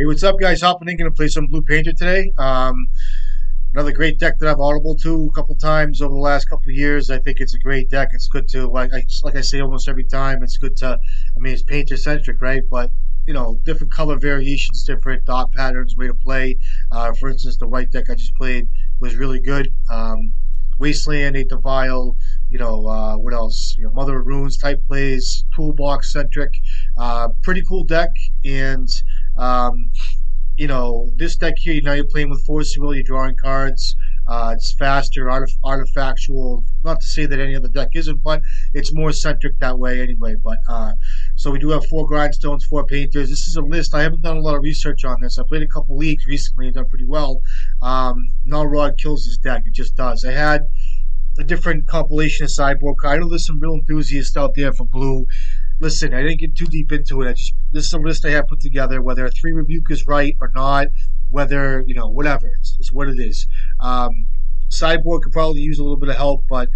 Hey, what's up, guys? Hopping in, gonna play some Blue Painter today. Another great deck that I've audible to a couple times over the last couple of years. I think it's a great deck. It's good to, like I say almost every time, it's good to, it's Painter centric, right? But, different color variations, different dot patterns, way to play. For instance, the white deck I just played was really good. Wasteland, Eight the Vial, what else? Mother of Runes type plays, toolbox centric. Pretty cool deck. And, um, this deck here, now you're playing with Force Will, you're drawing cards. It's faster, artifactual. Not to say that any other deck isn't, but it's more centric that way anyway. But so we do have 4 grindstones, 4 painters. This is a list. I haven't done a lot of research on this. I played a couple leagues recently and done pretty well. Null kills this deck. It just does. I had a different compilation of sideboard cards. I know there's some real enthusiasts out there for blue. Listen, I didn't get too deep into it. This is a list I have put together. Whether a 3 Rebuke is right or not, whether whatever, it's what it is. Sideboard could probably use a little bit of help, but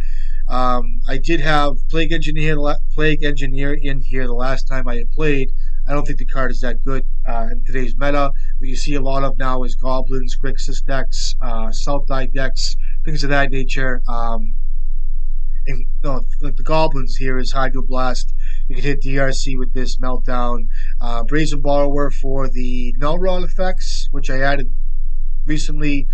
I did have Plague Engineer in here the last time I had played. I don't think the card is that good in today's meta. What you see a lot of now is Goblins, Grixis decks, South Die decks, things of that nature. And like the Goblins here is Hydroblast. You can hit DRC with this Meltdown. Brazen Borrower for the Null Rod effects, which I added recently.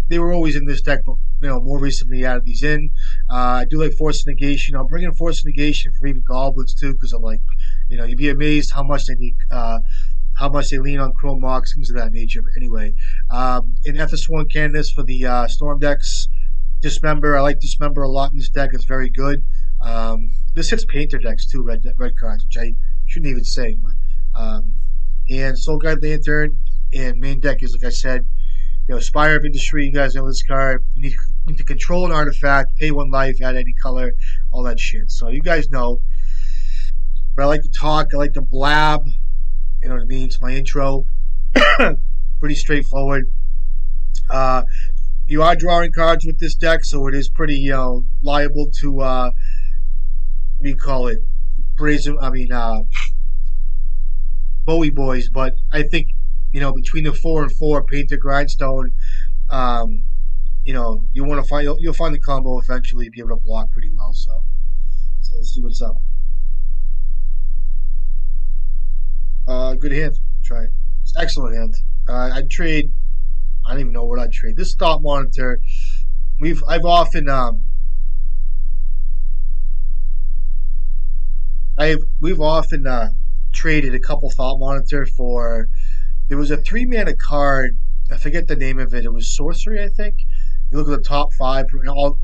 They were always in this deck, but more recently added these in. I do like Force Negation. I'll bring in Force Negation for even Goblins too, because I'm like, you'd be amazed how much they need, how much they lean on Chrome Mox, things of that nature. But anyway, in FS1 Candace for the Storm decks. Dismember, I like Dismember a lot in this deck. It's very good. This hits Painter decks too, red cards, which I shouldn't even say. But, and Soul Guide Lantern, and main deck is, like I said, Spire of Industry. You guys know this card. You need to control an artifact, pay 1 life, add any color, all that shit. So you guys know. But I like to talk. I like to blab. You know what I mean? It's my intro. Pretty straightforward. You are drawing cards with this deck, so it is pretty, liable to, what do you call it? Bowie boys. But I think, between the 4 and 4 Painter Grindstone, you want to find, you'll find the combo eventually, be able to block pretty well. So let's see what's up. Good hand. Try it. It's an excellent hand. I'd trade. I don't even know what I'd trade. This Thought Monitor, we've often traded a couple Thought Monitor for. There was a 3-mana card. I forget the name of it. It was Sorcery, I think. You look at the top 5,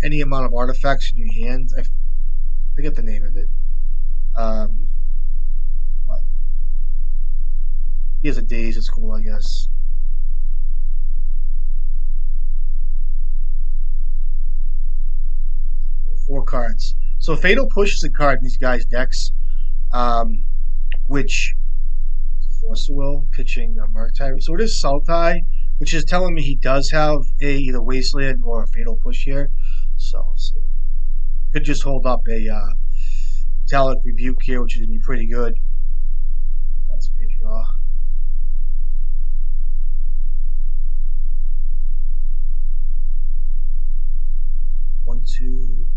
any amount of artifacts in your hand. I forget the name of it. What? He has a daze. It's cool, I guess. Four cards. So Fatal Push is a card in these guys' decks, which Force of Will pitching a Murktide. So it is Sultai, which is telling me he does have either Wasteland or a Fatal Push here. So we'll see. Could just hold up a Metallic Rebuke here, which is going to be pretty good. That's a great draw. One, two.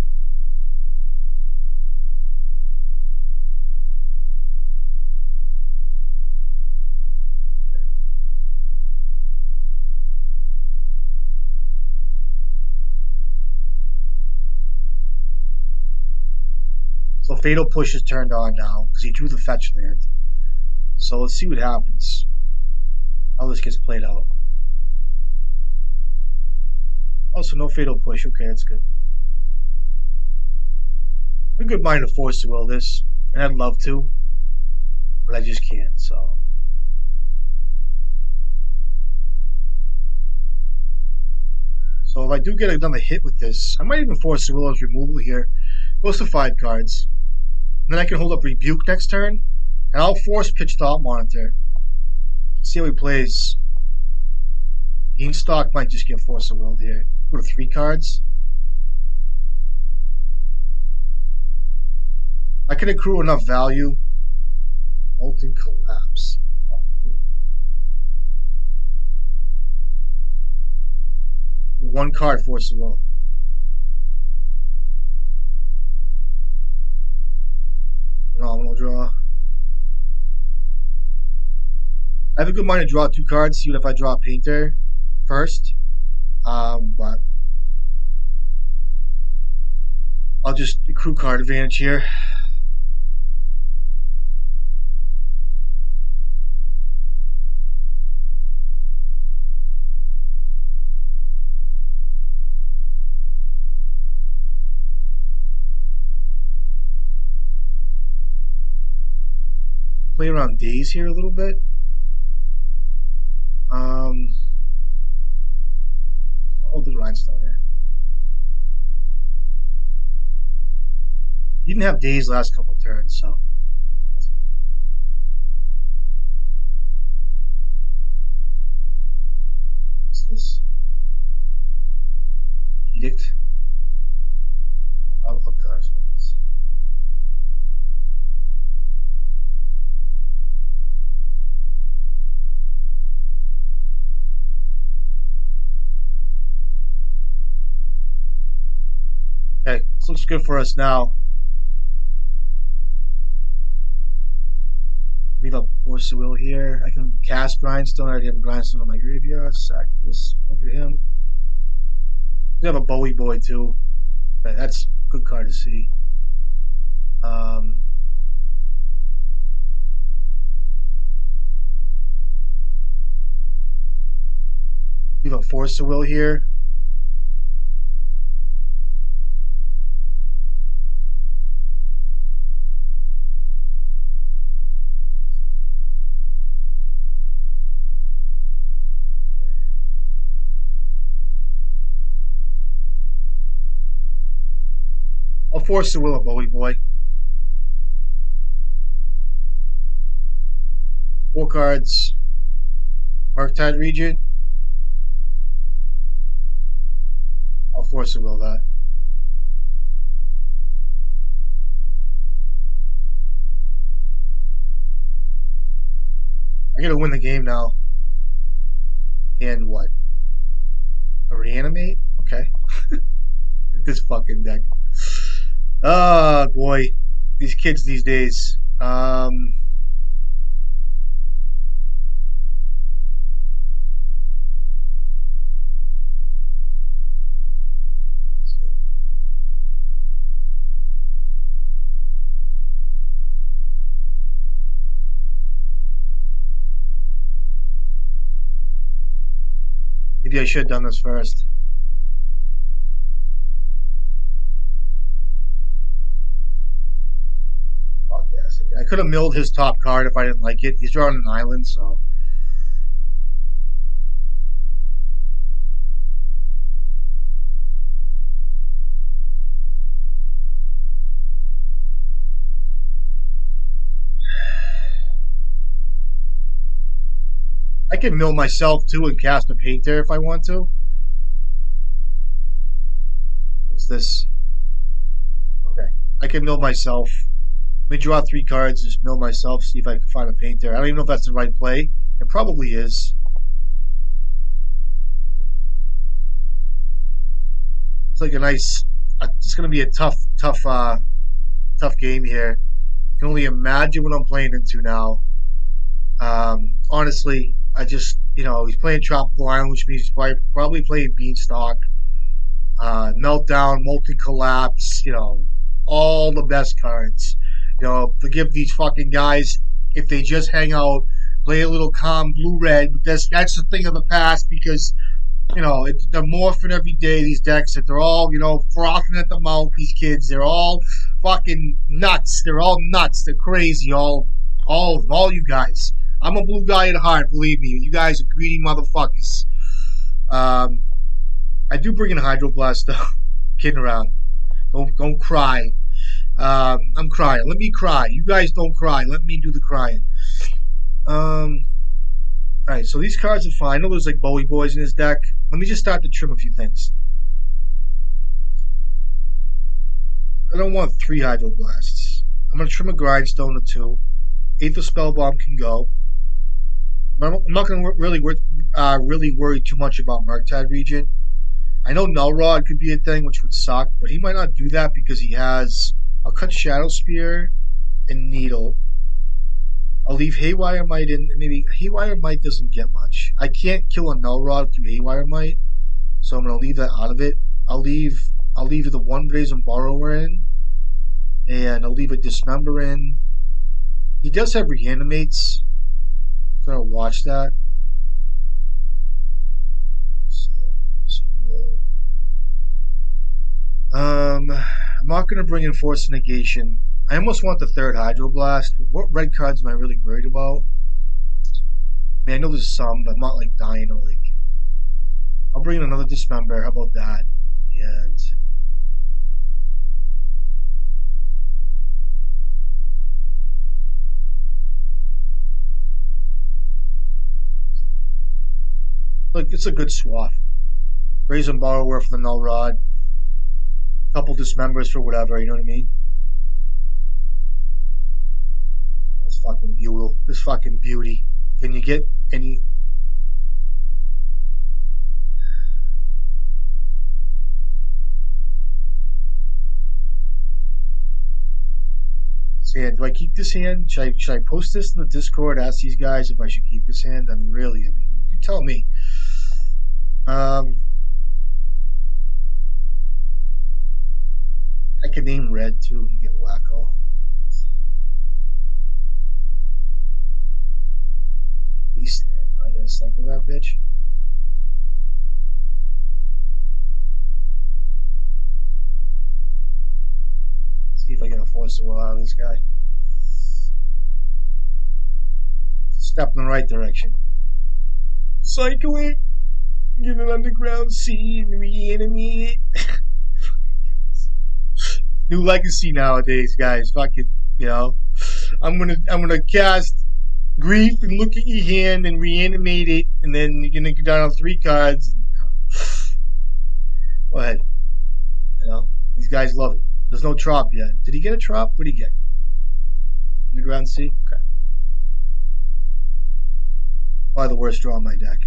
So Fatal Push is turned on now because he drew the fetch land. So let's see what happens. How this gets played out. Also, no Fatal Push. Okay, that's good. I have a good mind to Force to will this, and I'd love to, but I just can't. So if I do get another hit with this, I might even force the Willow's removal here. Goes to 5 cards. And then I can hold up Rebuke next turn, and I'll force pitch Thought Monitor. See how he plays. Beanstalk might just get Force of Will here. Go to 3 cards. I can accrue enough value. Molten Collapse. Fuck you. One card, Force of Will. Phenomenal draw. I have a good mind to draw 2 cards, see what if I draw a Painter first. But I'll just accrue card advantage here. Play around days here a little bit. I'll do Rhinestone here. He didn't have days last couple turns, so that's good. What's this? Edict. I'll counterspell this. Okay, this looks good for us now. Leave up Force of Will here. I can cast Grindstone. I already have a Grindstone on my graveyard. Sack this. Look at him. We have a Bowie Boy too. Okay, that's a good card to see. Leave up Force of Will here. I'll Force the Will of Bowie Boy. 4 cards. Murktide Regent. I'll Force the Will that. I gotta win the game now. And what? A reanimate? Okay. This fucking deck. Oh boy. These kids these days. Maybe I should have done this first. Thoughtcast. I could have milled his top card if I didn't like it. He's drawing an island, so. I can mill myself too and cast a Painter if I want to. What's this? Okay. I can mill myself. Let me draw 3 cards, just mill myself, see if I can find a Painter. I don't even know if that's the right play. It probably is. It's like a nice. It's going to be a tough game here. I can only imagine what I'm playing into now. Honestly, I just, he's playing Tropical Island, which means he's probably playing Beanstalk, Meltdown, Molten Collapse, all the best cards. Forgive these fucking guys if they just hang out, play a little calm blue-red, but that's the thing of the past because, they're morphing every day, these decks, that they're all, frothing at the mouth, these kids. They're all fucking nuts. They're all nuts. They're crazy, all of them, all you guys. I'm a blue guy at heart, believe me. You guys are greedy motherfuckers. I do bring in Hydroblast though. Kidding around. Don't cry. I'm crying. Let me cry. You guys don't cry. Let me do the crying. Alright, so these cards are fine. I know there's like Bowie Boys in this deck. Let me just start to trim a few things. I don't want 3 Hydroblasts. I'm going to trim a Grindstone or 2. Eighth of Spellbomb can go. I'm not going to really worry too much about Murktide Regent. I know Null Rod could be a thing, which would suck, but he might not do that because he has. I'll cut Shadow Spear and Needle. I'll leave Haywire Might in. Maybe Haywire Might doesn't get much. I can't kill a Null Rod through Haywire Might, so I'm gonna leave that out of it. I'll leave. I'll leave the one Brazen Borrower in, and I'll leave a Dismember in. He does have Reanimates, so I'll watch that. So we'll. I'm not gonna bring in Force Negation. I almost want the third Hydroblast. What red cards am I really worried about? I mean, I know there's some, but I'm not like dying to like. I'll bring in another Dismember. How about that? And like it's a good swath. Brazen Borrower for the Null Rod. Couple Dismembers for whatever. You know what I mean? This fucking beautiful. This fucking beauty. Can you get any? Hand. Do I keep this hand? Should I post this in the Discord? Ask these guys if I should keep this hand. I mean, really. I mean, you tell me. Um, I could name red too and get wacko. Wasteland. I gotta cycle that bitch. See if I can force the will out of this guy. Step in the right direction. Cycle it. Get an underground sea and reanimate it. New legacy nowadays, guys. Fucking, you know. I'm gonna cast grief and look at your hand and reanimate it, and then you're gonna go down on 3 cards. And, go ahead. You know, these guys love it. There's no trop yet. Did he get a trop? What did he get? Underground sea? Okay. Probably the worst draw in my deck.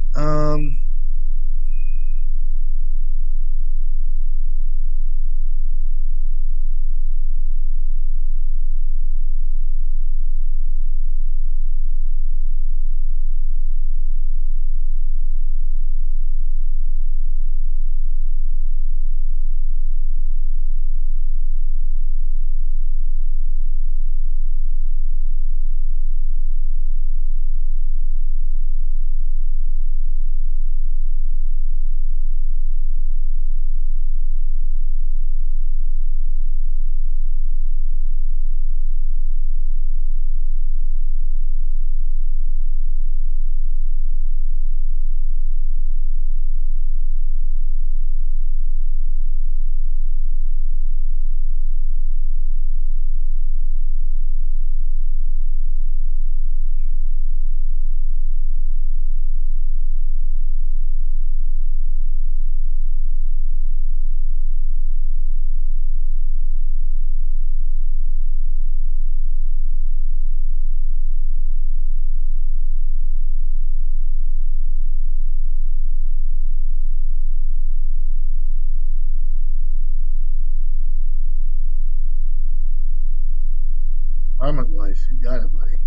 Armaglyph, you got it, buddy.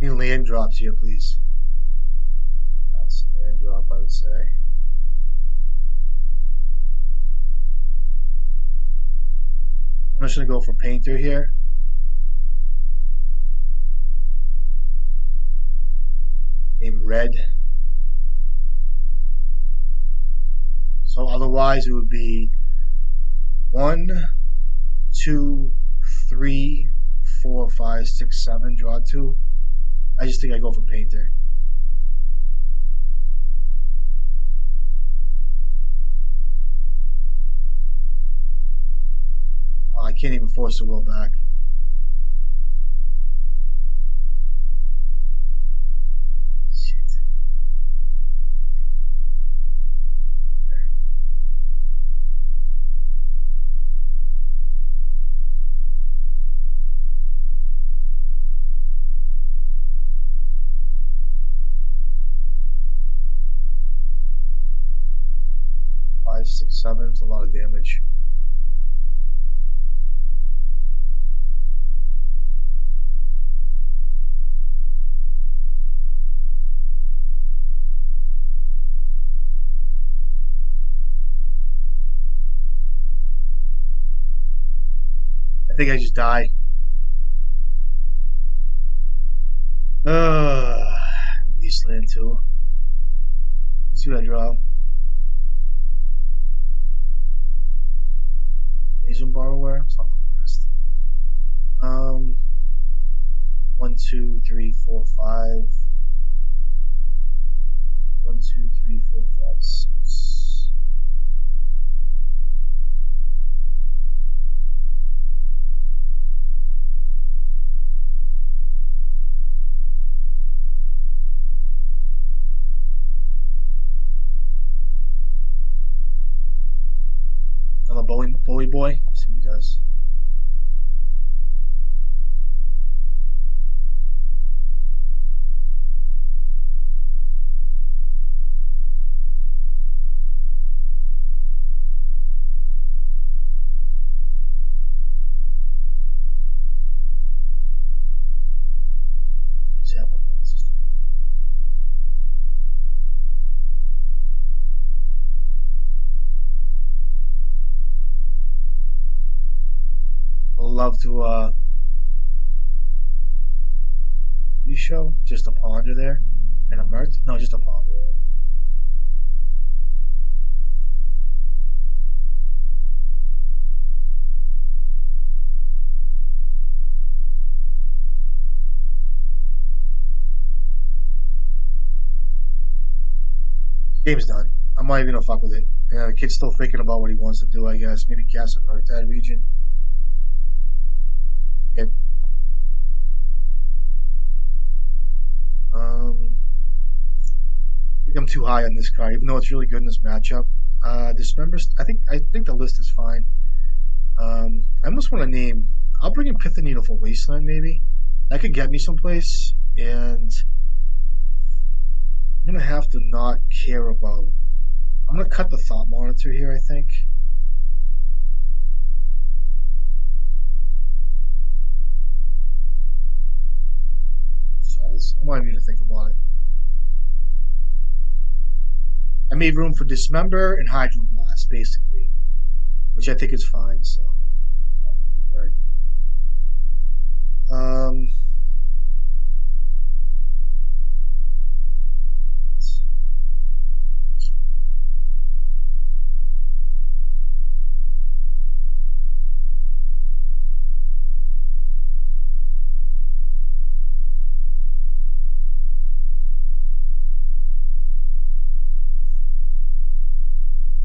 Need land drops here, please. That's a land drop, I would say. I'm just gonna go for Painter here. Name red. So otherwise it would be 1, 2, 3, 4, 5, 6, 7. Draw 2. I just think I go for Painter. Oh, I can't even force the will back. Shit. Okay. 7. It's a lot of damage. I think I just die. Wasteland too. Let's see what I draw. Asian borrower. It's not the worst. Um, 1, 2, 3, 4, 5. 1, 2, 3, 4, 5, 6. Another Bowie boy. Let's see what he does. What's happening about this thing? I'd love to what do you show? Just a ponder there? And a Mert? No, just a ponder, right? Game's done. I'm not even gonna fuck with it. The kid's still thinking about what he wants to do, I guess. Maybe cast a Murktide region. Okay. I think I'm too high on this card, even though it's really good in this matchup. Dismember. I think the list is fine. I almost want to name. I'll bring in Pithing Needle for Wasteland, maybe. That could get me someplace, and I'm gonna have to not care about. I'm gonna cut the Thought Monitor here, I think. So I want you to think about it. I made room for Dismember and Hydroblast, basically, which I think is fine. So, um,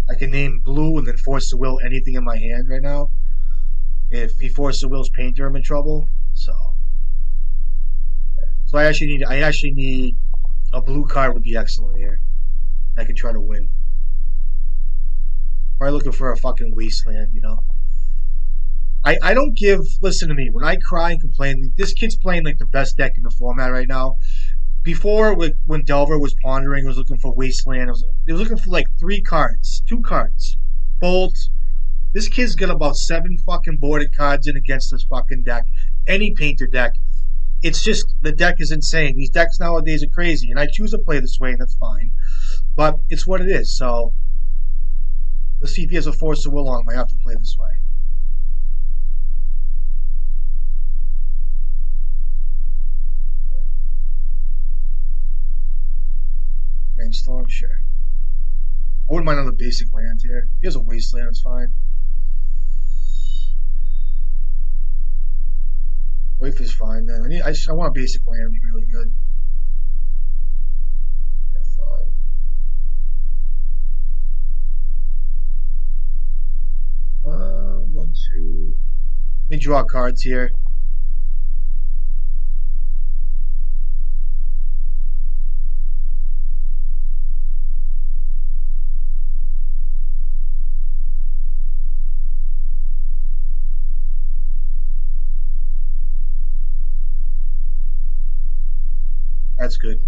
I can name blue and then force the will anything in my hand right now. If he forces the will's Painter, I'm in trouble. So I actually need a blue card would be excellent here. I could try to win. Probably looking for a fucking wasteland, you know. I don't give. Listen to me. When I cry and complain, this kid's playing like the best deck in the format right now. Before, when Delver was pondering, was looking for wasteland. It was looking for like 3 cards, 2 cards, bolt. This kid's got about 7 fucking boarded cards in against this fucking deck. Any painter deck. It's just the deck is insane. These decks nowadays are crazy, and I choose to play this way, and that's fine. But it's what it is. So let's see if he has a force of will on him. I have to play this way. Rainstorm, sure. I wouldn't mind another basic land here. If he has a wasteland, it's fine. Waif is fine then. I want a basic land to be really good. That's fine. 1, 2. Let me draw cards here. That's good.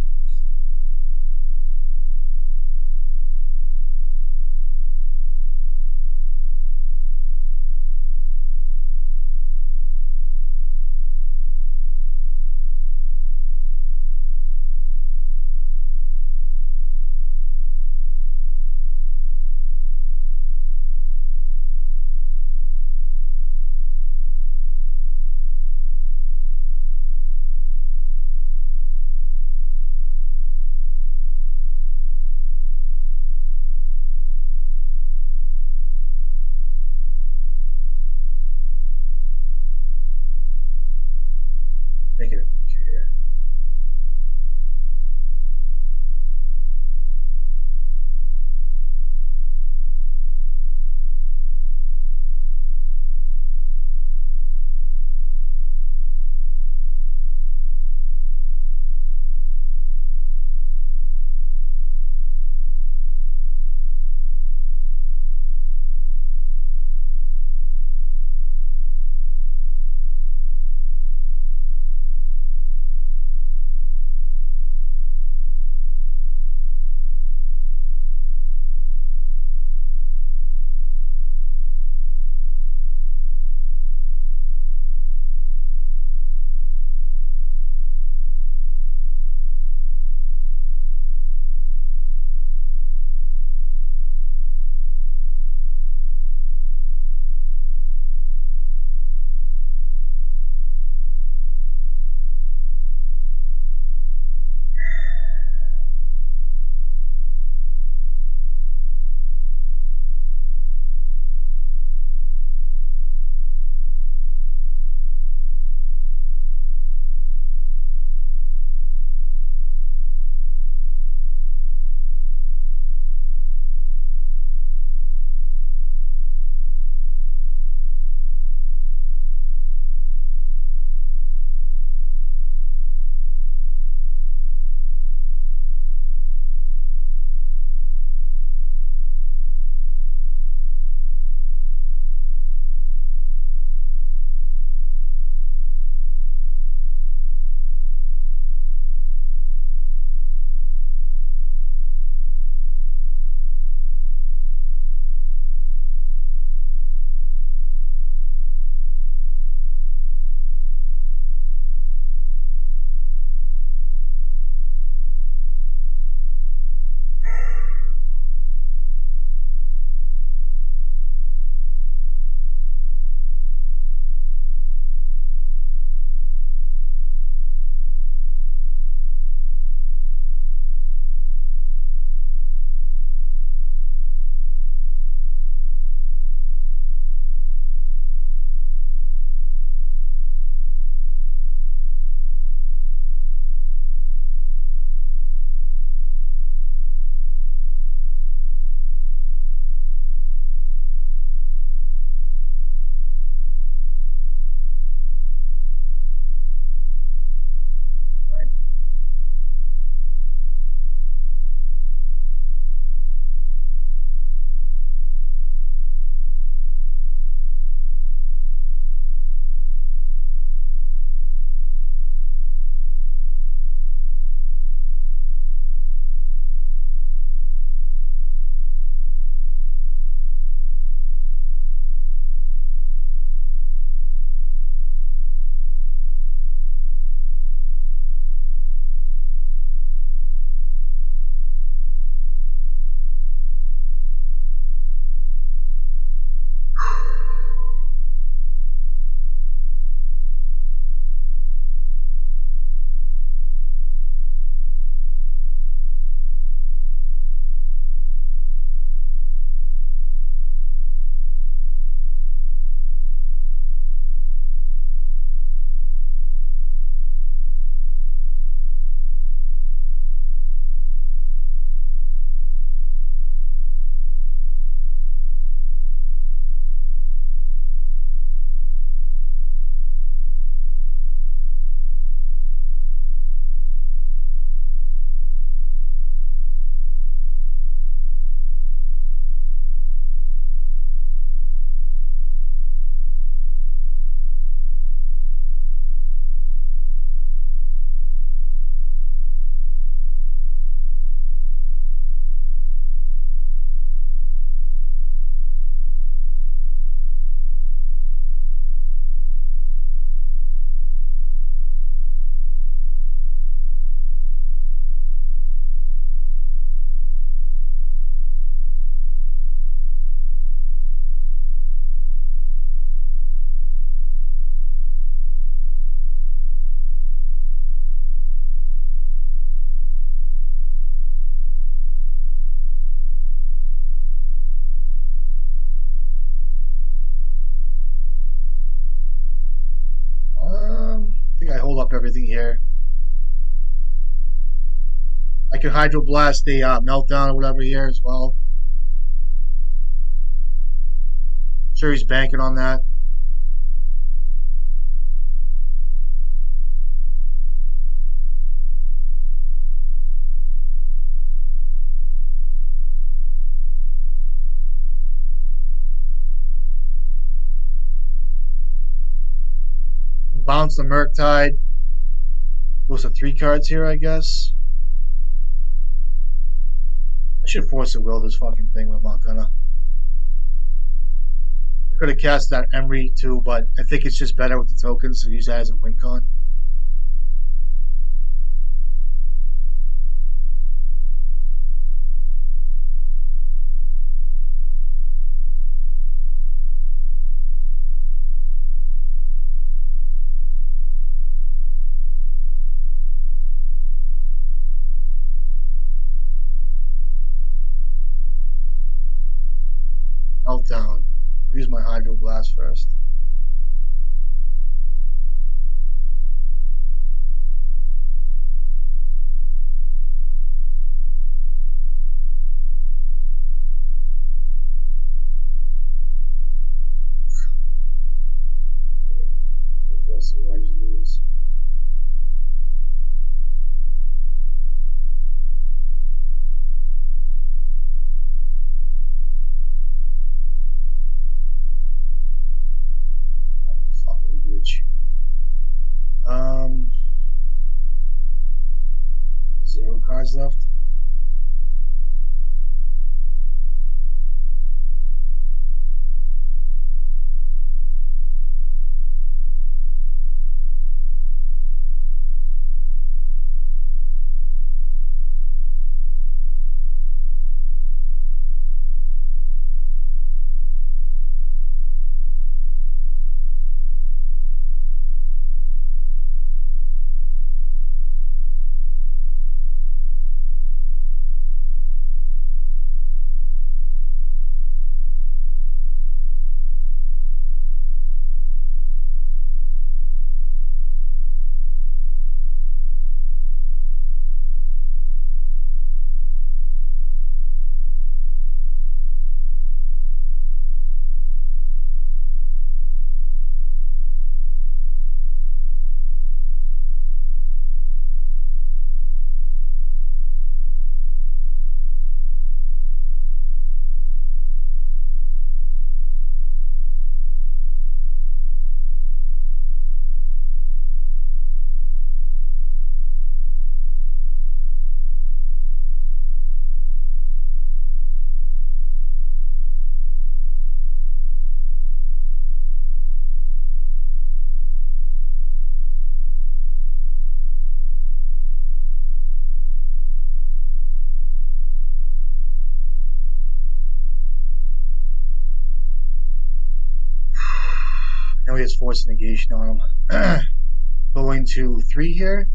I can hydroblast a meltdown or whatever here as well. Sure, he's banking on that. Bounce the Murktide. Goes to 3 cards here, I guess. I should force a will this fucking thing, but I'm not gonna. I could have cast that Emry too, but I think it's just better with the tokens to use that as a win con. Meltdown. I'll use my Hydroblast first. Force the will, I just lose. Fucking bitch. 0 cards left. Now he has Force Negation on him. Going to 3 here.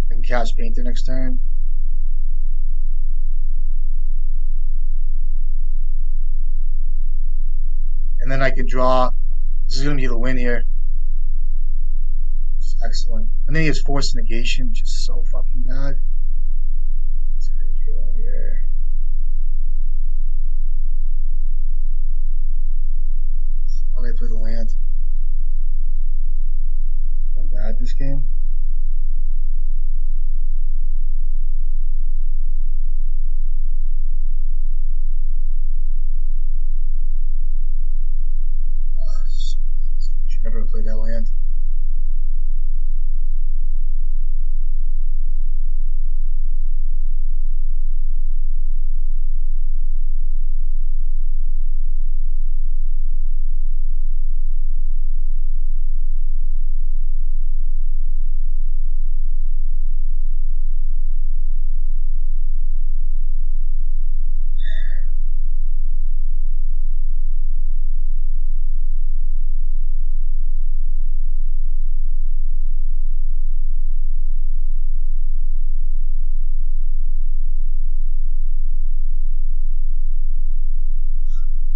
And cast Painter next turn. And then I can draw. This is going to be the win here. Just excellent. And then he has Force Negation, which is so fucking bad. That's a great draw here. Why did I play the land? I'm bad this game. So bad this game. Should never have played that land.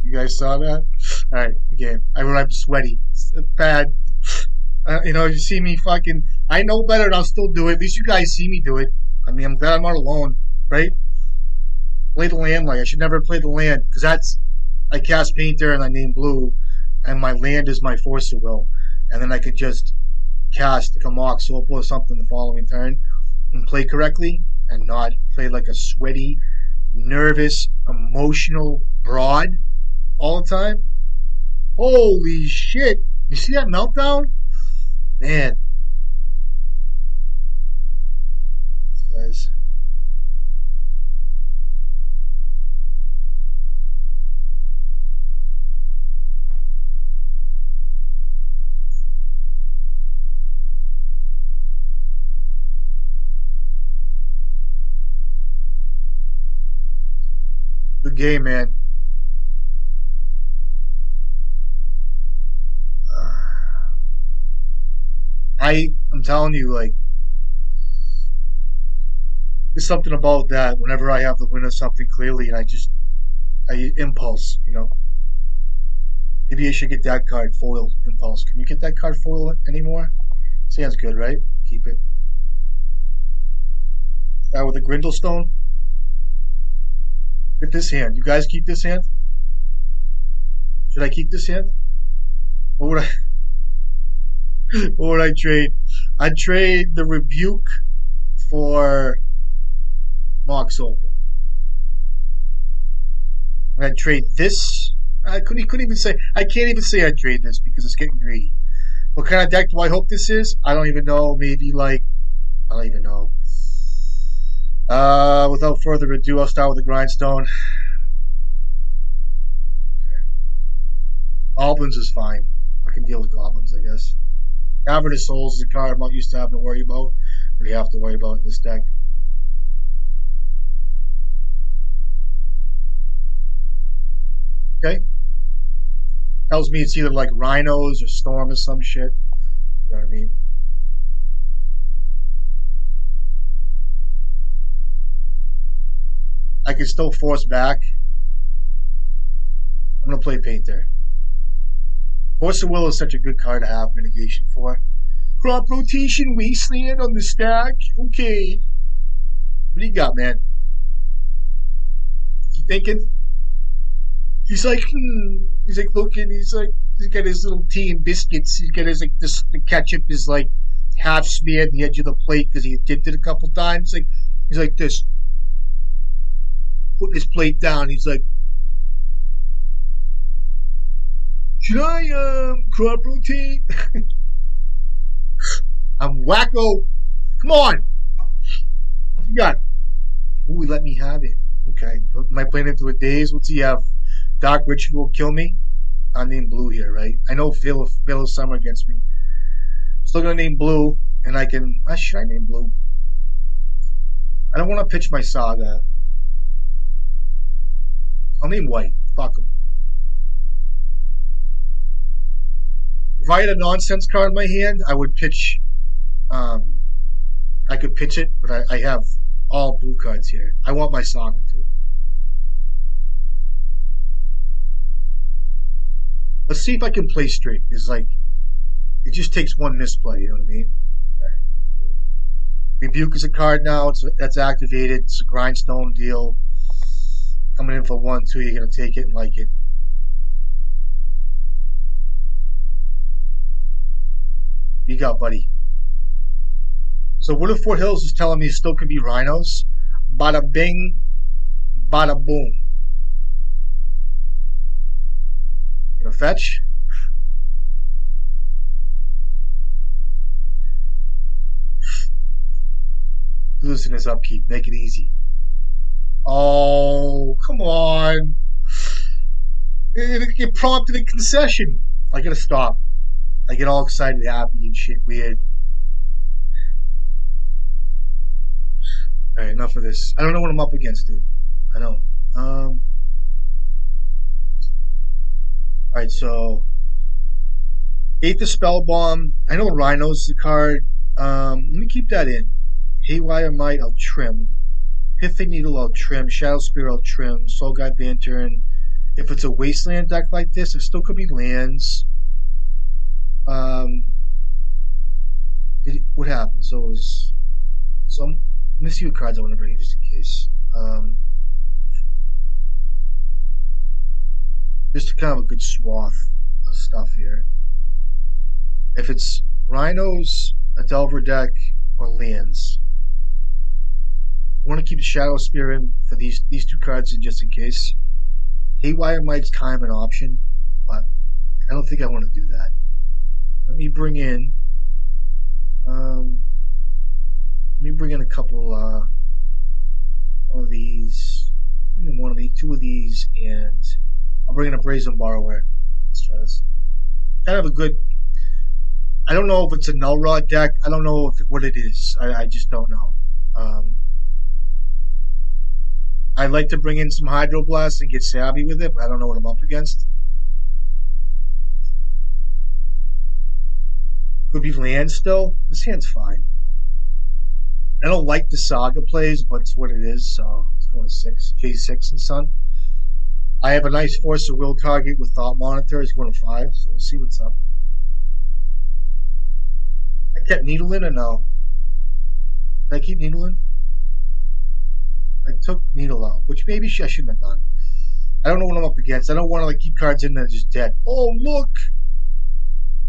You guys saw that? All right, game. I'm sweaty. It's bad. You see me fucking. I know better, and I'll still do it. At least you guys see me do it. I mean, I'm glad I'm not alone. right? Play the land like I should never play the land because that's I cast Painter and I name blue, and my land is my Force of Will, and then I could just cast like a Mock Soulful or something the following turn and play correctly and not play like a sweaty, nervous, emotional broad all the time. Holy shit! You see that meltdown? Man, these guys. Good game, man. I'm telling you, like, there's something about that. Whenever I have the win of something clearly, and I impulse, Maybe I should get that card foiled. Impulse. Can you get that card foiled anymore? Sounds good, right? Keep it. With a Grindlestone. Get this hand. You guys keep this hand? Should I keep this hand? What would I? What would I trade? I'd trade the Rebuke for Mox Opal. And I'd trade this. Couldn't even say. I can't even say I'd trade this because it's getting greedy. What kind of deck do I hope this is? I don't even know. Maybe like I don't even know. Without further ado, I'll start with the Grindstone. Goblins is fine. I can deal with goblins, I guess. Cavernous Souls is a card I'm not used to having to worry about. Or you have to worry about in this deck. Okay. Tells me it's either like Rhinos or Storm or some shit. You know what I mean? I can still force back. I'm gonna play Painter. Force of Will is such a good card to have mitigation for. Crop rotation, Wasteland on the stack. Okay. What do you got, man? You thinking? He's like, He's like looking. He's got his little tea and biscuits. He's got his like this. The ketchup is like half smeared the edge of the plate because he dipped it a couple times. Like he's like this, putting his plate down. He's like, should I crop rotate? I'm wacko. Come on. What you got? Ooh, he let me have it. Okay. Am I playing into a daze? What's he have? Dark Ritual will kill me. I name blue here, right? I know Phil of Summer against me. Still gonna name blue, and I can. Should I name blue? I don't want to pitch my saga. I'll name white. Fuck him. If I had a nonsense card in my hand, I would pitch. Um, I could pitch it, but I have all blue cards here. I want my saga too. Let's see if I can play straight. It's like it just takes one misplay. You know what I mean? Okay. Rebuke is a card now. That's activated. It's a grindstone deal. Coming in for 1, 2. You're gonna take it and like it. What you got, buddy? So what if Fort Hills is telling me it still could be Rhinos? Bada bing, bada boom. You know, fetch. Loosen his upkeep. Make it easy. Oh, come on. It prompted a concession. I gotta stop. I get all excited, happy, and shit weird. Alright, enough of this. I don't know what I'm up against, dude. I don't. Alright, so Eighth of Spell Bomb. I know Rhinos is a card. Let me keep that in. Haywire Might, I'll trim. Pithy Needle, I'll trim. Shadow Spear, I'll trim. Soul Guide Lantern. If it's a Wasteland deck like this, it still could be lands. Um, what happened? So it was. Let me see what cards I want to bring in just in case. Um, just kind of a good swath of stuff here. If it's Rhinos, a Delver deck, or lands, I want to keep the Shadow Spear in for these two cards in just in case. Haywire Mite's kind of an option, but I don't think I want to do that. Let me bring in um, a couple one of these, bring in one of these, two of these, and I'll bring in a Brazen Borrower. Let's try this. Kind of a good. I don't know if it's a Null Rod deck. I don't know what it is. I just don't know. Um, I'd like to bring in some Hydroblast and get savvy with it, but I don't know what I'm up against. Could be land still. This hand's fine. I don't like the Saga plays, but it's what it is, so it's going to 6. J6 and Sun. I have a nice Force of Will target with Thought Monitor. It's going to 5, so we'll see what's up. I kept Needle in or no? Did I keep Needle in? I took Needle out, which maybe I shouldn't have done. I don't know what I'm up against. I don't want to keep cards in that are just dead. Oh, look!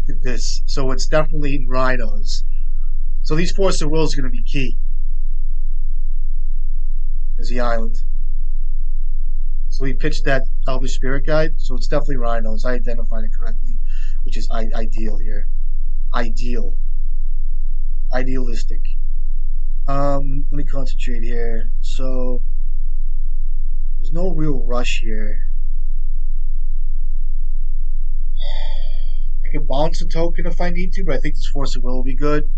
Look at this. So it's definitely Rhinos. So these Force of Wills are going to be key. There's the island. So we pitched that Elvish Spirit Guide. So it's definitely Rhinos. I identified it correctly, which is ideal here. Ideal. Idealistic. Let me concentrate here. So there's no real rush here. I can bounce a token if I need to, but I think this Force of Will be good.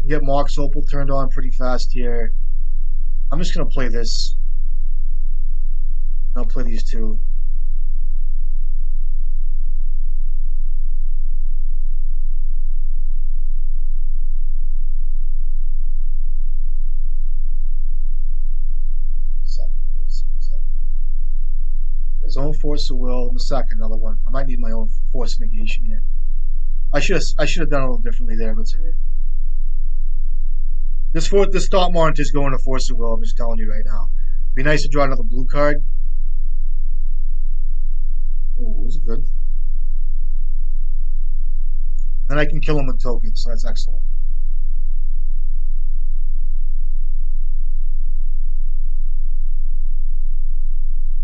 Get Mox Opal turned on pretty fast here. I'm just going to play this. I'll play these two. His own Force of Will. I'm going to sack another one. I might need my own Force Negation here. I should have done a little differently there, but it's alright. This Thought Monitor is going to Force of Will. I'm just telling you right now. It'd be nice to draw another blue card. Oh, this is good. And then I can kill him with tokens, so that's excellent.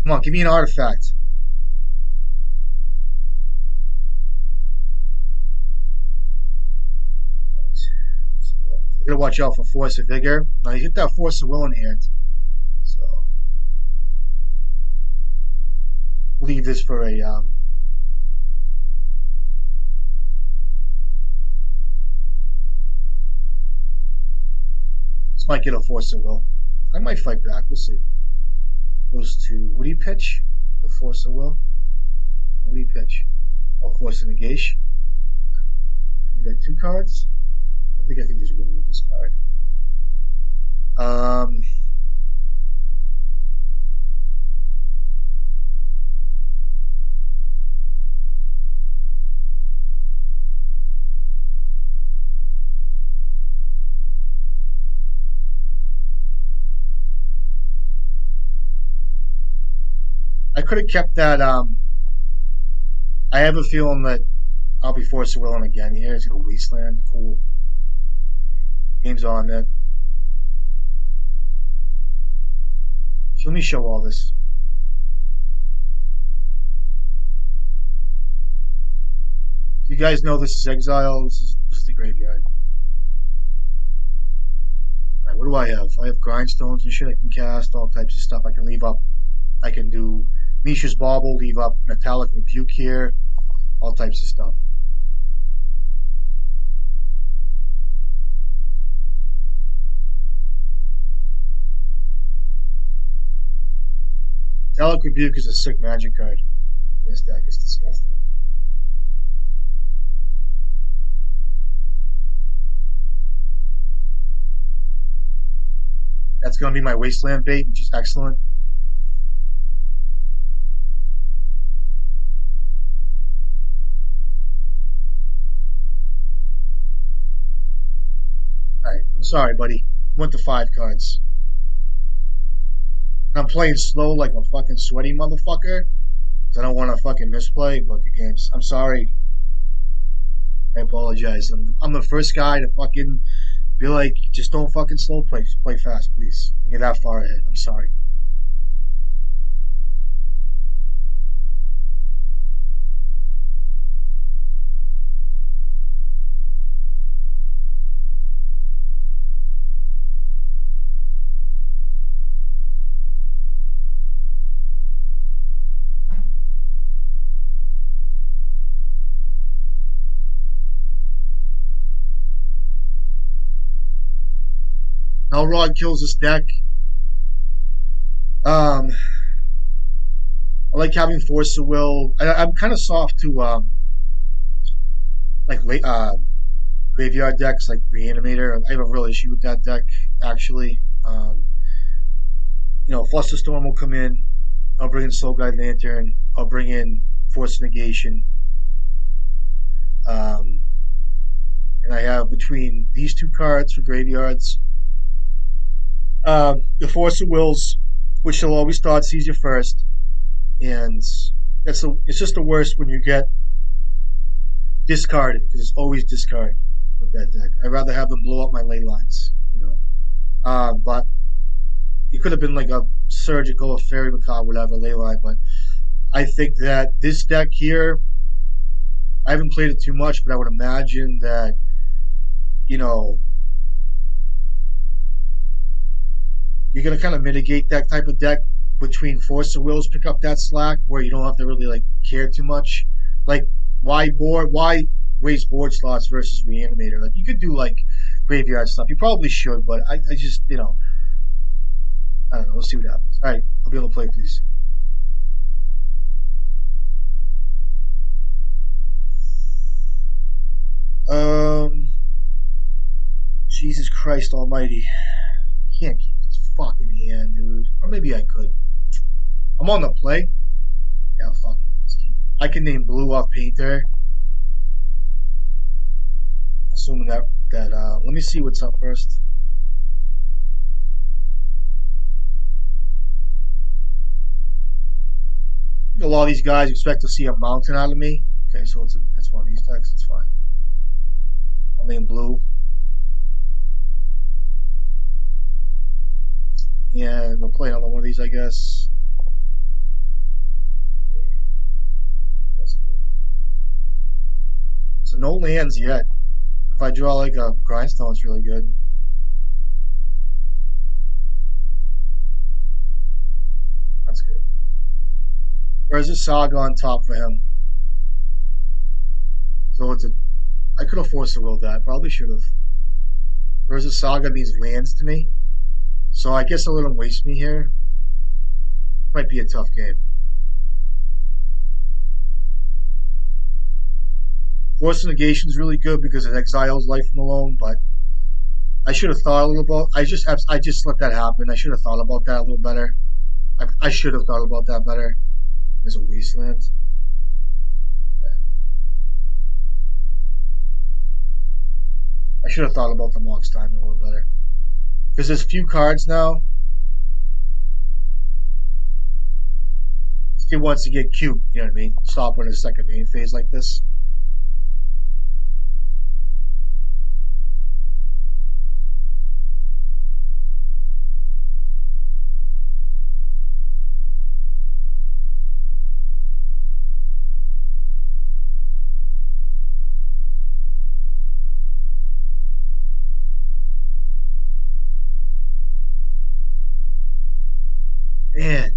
Come on, give me an artifact. I gotta watch out for Force of Vigor. Now you get that Force of Will in hand. So leave this for a this might get a Force of Will. I might fight back, we'll see. Goes to what do you pitch? The Force of Will? What do you pitch? Oh, Force of Negation. You got 2 cards? I think I can just win with this card. I could have kept that. I have a feeling that I'll be forced to willing again here. It's going to Wasteland. Cool. Game's on, man. Let me show all this. You guys know this is Exile. This is the graveyard. Alright, what do I have? I have grindstones and shit I can cast, all types of stuff I can leave up. I can do Mishra's Bauble, leave up Metallic Rebuke here, all types of stuff. Metallic Rebuke is a sick magic card in this deck. It's disgusting. That's going to be my Wasteland bait, which is excellent. Alright, I'm sorry, buddy. Went to 5 cards. I'm playing slow like a fucking sweaty motherfucker because I don't want to fucking misplay. But the games, I'm sorry. I apologize. I'm the first guy to fucking be like, just don't fucking slow play. Play fast, please. When you're that far ahead. I'm sorry. Now Rod kills this deck. Um, I like having Force of Will. I'm kind of soft to like graveyard decks like Reanimator. I have a real issue with that deck actually. Flusterstorm will come in. I'll bring in Soul Guide Lantern. I'll bring in Force Negation. Um, and I have between these 2 cards for graveyards, the Force of Wills, which shall always start seizure first, and it's just the worst when you get discarded because it's always discard with that deck. I'd rather have them blow up my ley lines. But it could have been like a surgical, a fairy macabre, whatever ley line. But I think that this deck here, I haven't played it too much, but I would imagine that you know you're gonna kind of mitigate that type of deck between Force of Wills, pick up that slack where you don't have to really like care too much. Like why waste board slots versus Reanimator? Like you could do like graveyard stuff. You probably should, but I just I don't know. Let's see what happens. All right, I'll be able to play, please. Um, Jesus Christ Almighty, I can't keep this fucking hand, dude. Or maybe I could. I'm on the play. Yeah, fuck it. Let's keep it. I can name blue off painter, assuming that. Let me see what's up first. I think a lot of these guys expect to see a mountain out of me. Okay, so it's one of these decks. It's fine. I'll name blue, and we'll play another one of these, I guess. That's good. So no lands yet. If I draw like a grindstone, it's really good. That's good. There's a saga on top for him. So I could have forced to roll that. Probably should have. Whereas a saga means lands to me. So I guess I'll let him waste me here. Might be a tough game. Force negation is really good because it exiles life from alone, but I should have thought a little about. I just let that happen. I should have thought about that a little better. I should have thought about that better. There's a wasteland. I should have thought about the Mox Diamond a little better. Because there's few cards now. This kid wants to get cute, you know what I mean? Stop in his second main phase like this. Man,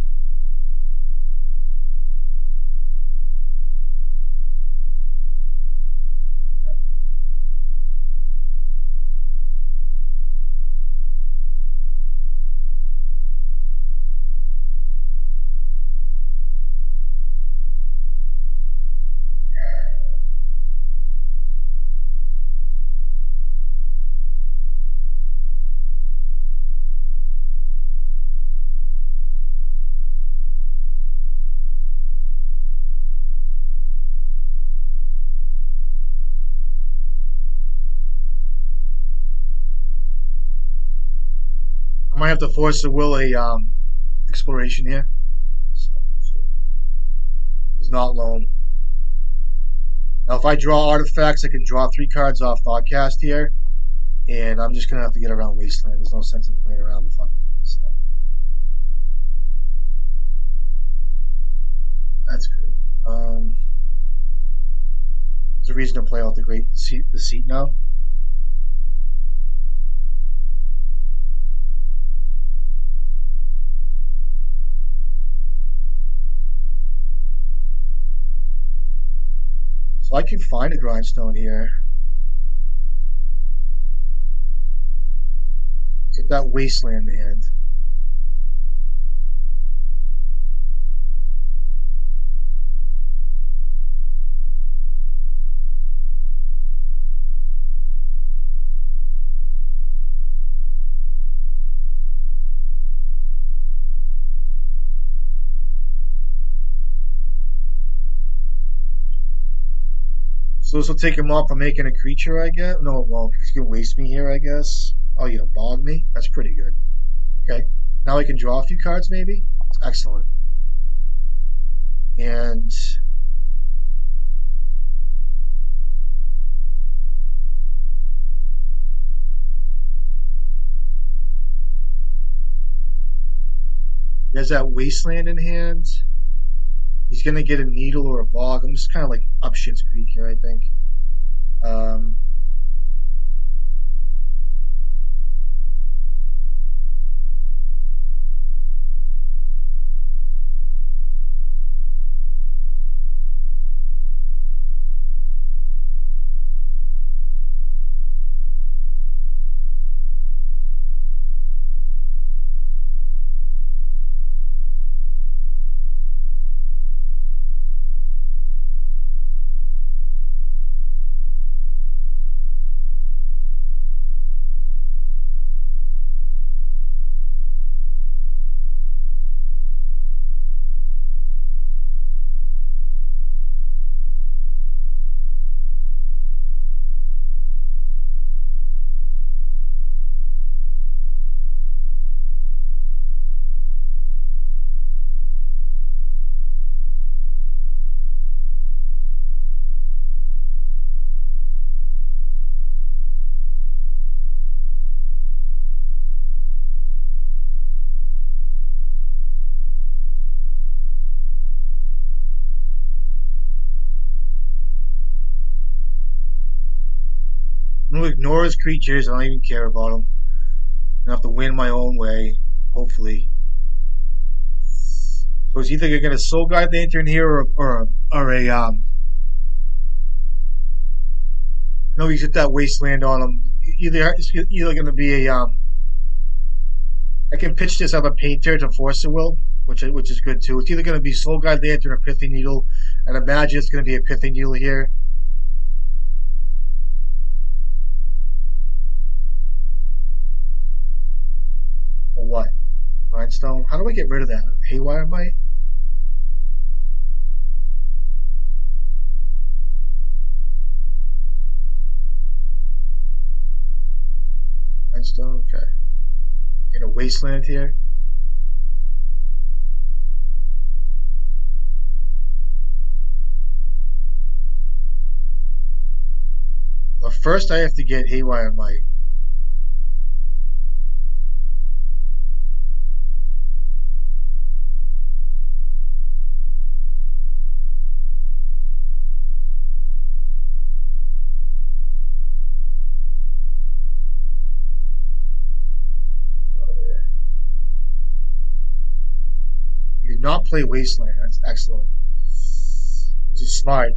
might have to force the will a exploration here. So it's not loam. Now, if I draw artifacts, I can draw 3 cards off Thoughtcast here, and I'm just gonna have to get around Wasteland. There's no sense in playing around the fucking thing. So that's good. There's a reason to play out the seat now. So I can find a grindstone here. Get that Wasteland in hand. So this will take him off for making a creature, I guess. No, it won't because you can waste me here, I guess. Oh, you can bog me? That's pretty good. Okay. Now I can draw a few cards, maybe? Excellent. And he has that Wasteland in hand. He's going to get a Needle or a Bog. I'm just kind of like up Shit's Creek here, I think. Um, I'm going to ignore his creatures. I don't even care about them. I have to win my own way, hopefully. So it's either going to Soul Guide Lantern here or a I know he's hit that Wasteland on him. It's either going to be a I can pitch this out of a painter to force a will, which is good too. It's either going to be Soul Guide Lantern or Pithy Needle, and imagine it's going to be a Pithy Needle here. Or what? Grindstone? How do I get rid of that? Haywire Might? Grindstone? Okay. In a Wasteland here. But first I have to get Haywire Might. He did not play Wasteland. That's excellent. Which is smart.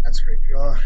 That's great draw.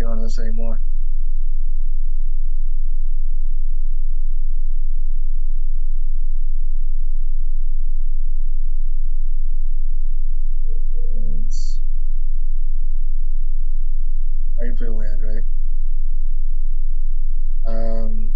working on this anymore. Lands. I already played a land, right? Um,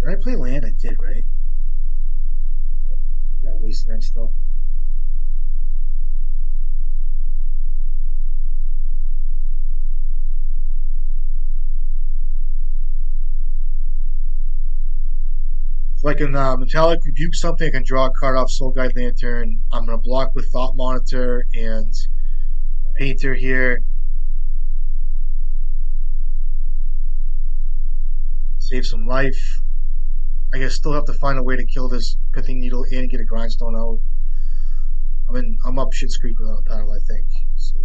did I play land? I did, right? Hit that wasteland still. So I can metallic rebuke something. I can draw a card off Soul Guide Lantern. I'm gonna block with Thought Monitor and a Painter here. Save some life. I guess still have to find a way to kill this Pithing Needle and get a Grindstone out. I'm up Shit's Creek without a paddle, I think. Let's see.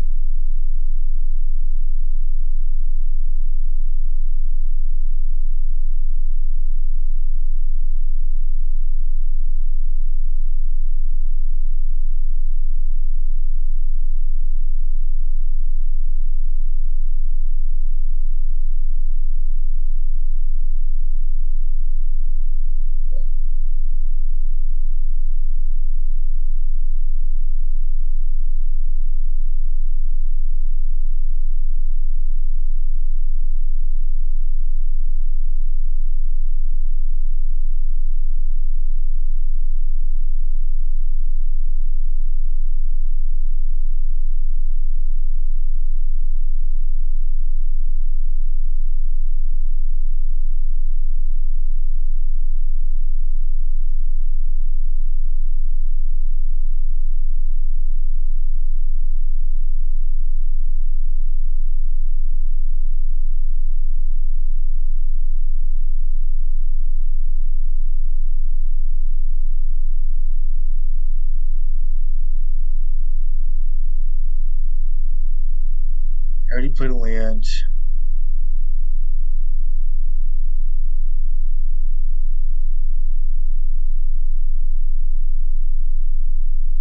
I already played a land.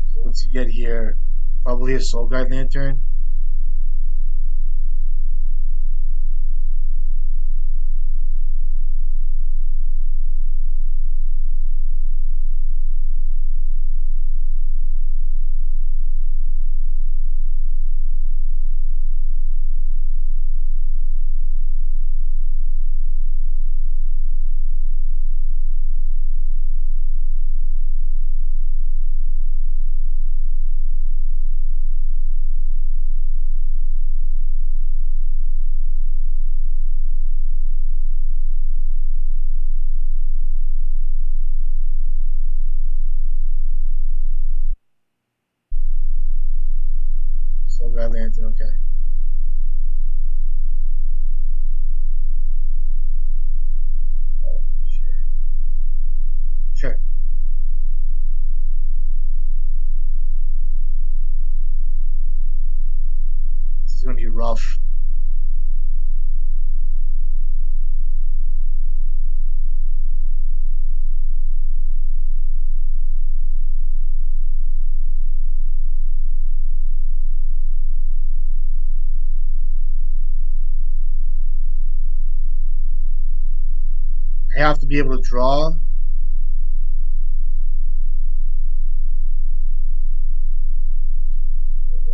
So what's he get here? Probably a Soul Guide Lantern. Soul Guide Lantern, okay. Oh, sure. Sure. This is gonna be rough. I have to be able to draw. I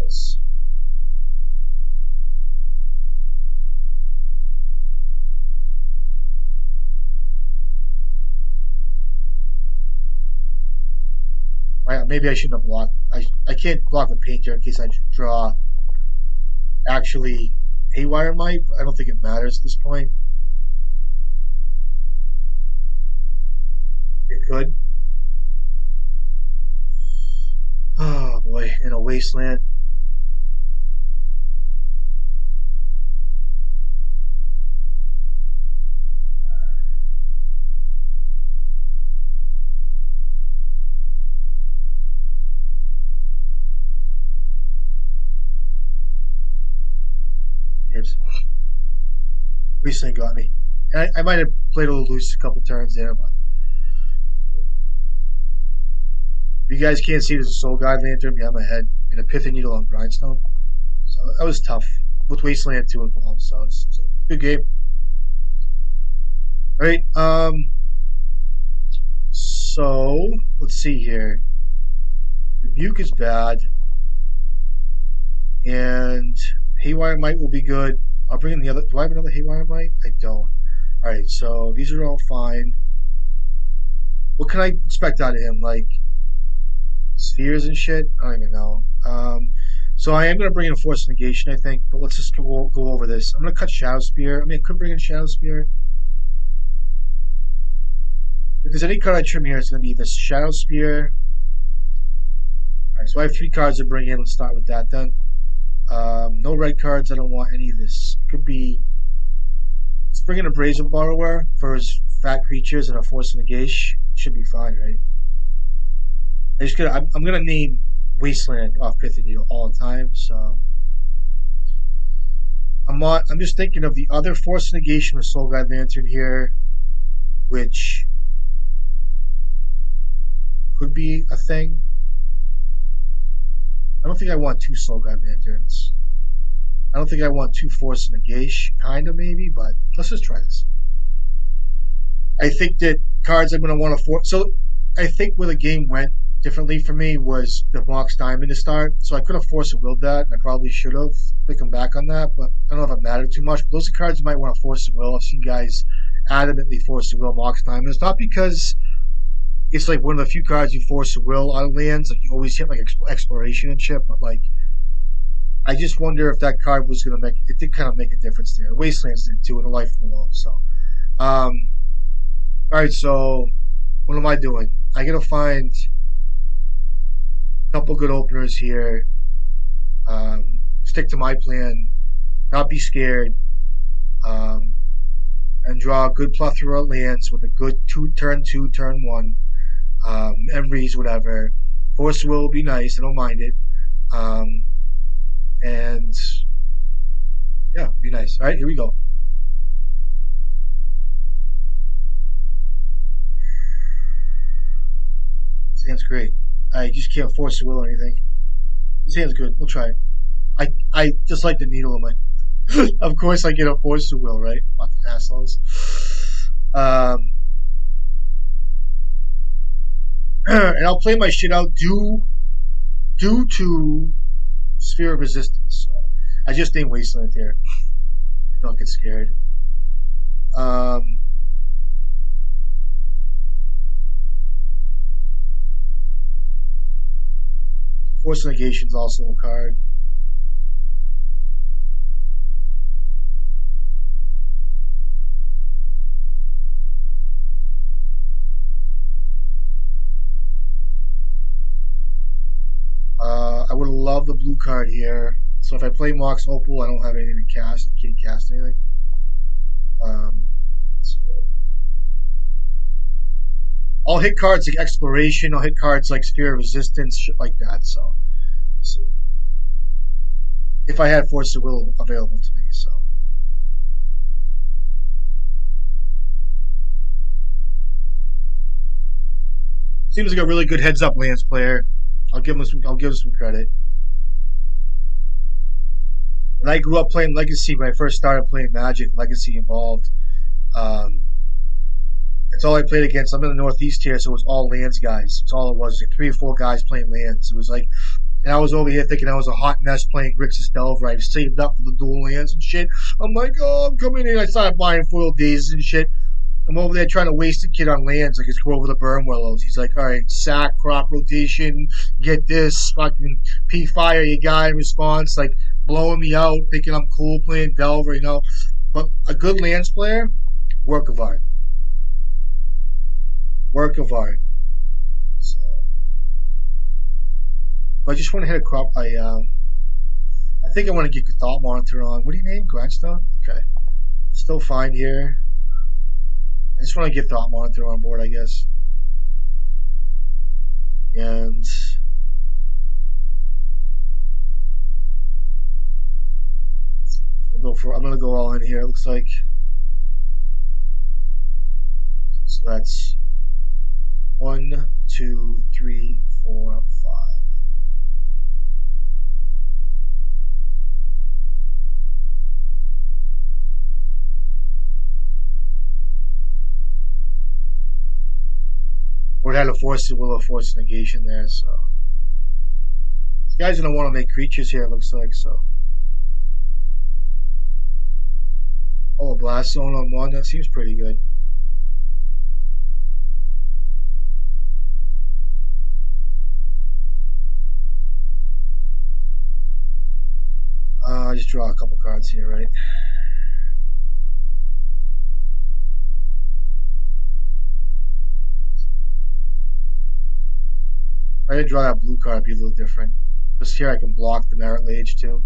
guess. Maybe I shouldn't have blocked. I can't block a Painter in case I draw. Actually, Haywire might, but I don't think it matters at this point. It could. Oh boy, in a wasteland. Wasteland got me. And I might have played a little loose a couple turns there, but if you guys can't see, there's a Soul Guide Lantern behind my head and a Pithing Needle on Grindstone. So that was tough with Wasteland 2 involved. So it's a good game. All right. So let's see here. Rebuke is bad, and Haywire Might will be good. I'll bring in the other. Do I have another Haywire Might? I don't. All right. So these are all fine. What can I expect out of him? Like spheres and shit? I don't even know. So I am going to bring in a Force Negation, I think, but let's just go over this. I'm going to cut Shadow Spear. I mean, I could bring in Shadow Spear. If there's any card I trim here, it's going to be this Shadow Spear. Alright, so I have 3 cards to bring in. Let's start with that then. No red cards. I don't want any of this. It could be... Let's bring in a Brazen Borrower for his fat creatures and a Force Negation. Should be fine, right? I'm gonna name Wasteland off Pithing Needle all the time, so I'm just thinking of the other Force Negation with Soul Guide Lantern here, which could be a thing. I don't think I want 2 Soul Guide Lanterns. I don't think I want 2 Force Negation, kinda maybe, but let's just try this. I think that cards I'm gonna want to force. So I think where the game went differently for me was the Mox Diamond to start. So I could have Force and Willed that, and I probably should have thinking back on that, but I don't know if it mattered too much. But those are cards you might want to Force and Will. I've seen guys adamantly Force and Will Mox Diamond. It's not because it's like one of the few cards you Force and Will out of lands. Like you always hit like exploration and shit, but like I just wonder if that card was gonna make it did kind of make a difference there. The Wastelands did too in the Life from Alone. So alright, so what am I doing? I gotta find a couple good openers here. Stick to my plan, not be scared, and draw a good plethora of lands with a good turn 2, turn 1. Emrys, whatever. Force will be nice, I don't mind it. And yeah, be nice. Alright, here we go. This hand's great. I just can't force the will or anything. This hand's good. We'll try it. I just like the needle in my. Of course, I get a force the will, right? Fucking assholes. And I'll play my shit out due to Sphere of Resistance. So I just named Wasteland here. I don't get scared. Force Negation is also a card. I would love the blue card here. So if I play Mox Opal, I don't have anything to cast. I can't cast anything. So I'll hit cards like Exploration. I'll hit cards like Sphere of Resistance, shit like that. So let's see. If I had Force of Will available to me, so. Seems like a really good heads-up lands player. I'll give him some credit. When I grew up playing Legacy, when I first started playing Magic, Legacy involved. That's all I played against. I'm in the Northeast here, so it was all lands guys. That's all it was. Like 3 or 4 guys playing lands. It was like, and I was over here thinking I was a hot mess playing Grixis Delver. I saved up for the dual lands and shit. I'm like, oh, I'm coming in. I started buying foil daisies and shit. I'm over there trying to waste a kid on lands like it's Grover the Burn Willows. He's like, all right, sack, crop rotation, get this, fucking P-Fire your guy in response, like blowing me out, thinking I'm cool playing Delver, you know. But a good lands player, work of art. Work of art. So, I just want to hit a crop. I think I want to get Thought Monitor on. What do you name? Grindstone? Okay. Still fine here. I just want to get Thought Monitor on board, I guess. And I'm gonna go all in here. It looks like So that's one, two, three, four, five. Would have a force will a force negation there, so this guy's gonna want to make creatures here, it looks like, so. Oh, a blast zone on one, that seems pretty good. I just draw a couple cards here, right? If I didn't draw that blue card, it'd be a little different. Just here I can block the Merit Lage too.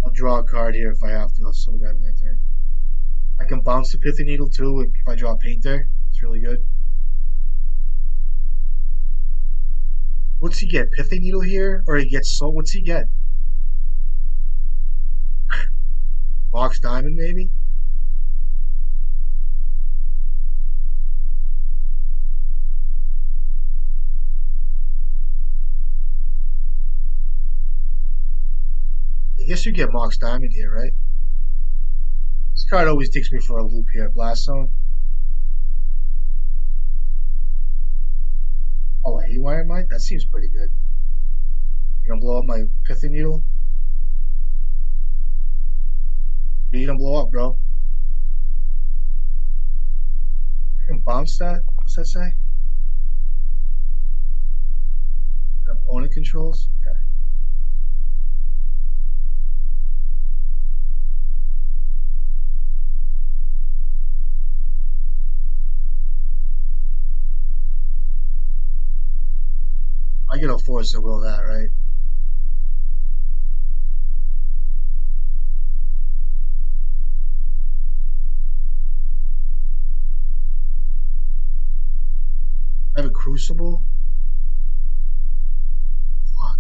I'll draw a card here if I have to. I'll slow that Lantern. I can bounce the Pithy Needle too if I draw a Painter. It's really good. What's he get? Pithy Needle here? Or he gets Soul? What's he get? Mox Diamond maybe? I guess you get Mox Diamond here, right? This card always takes me for a loop here. Blast Zone. Oh, a Haywire Mite? That seems pretty good. You gonna blow up my Pithy Needle? What are you gonna blow up, bro? I can bounce that? What's that say? Opponent controls? Okay. I get a force to will that, right? I have a Crucible? Fuck.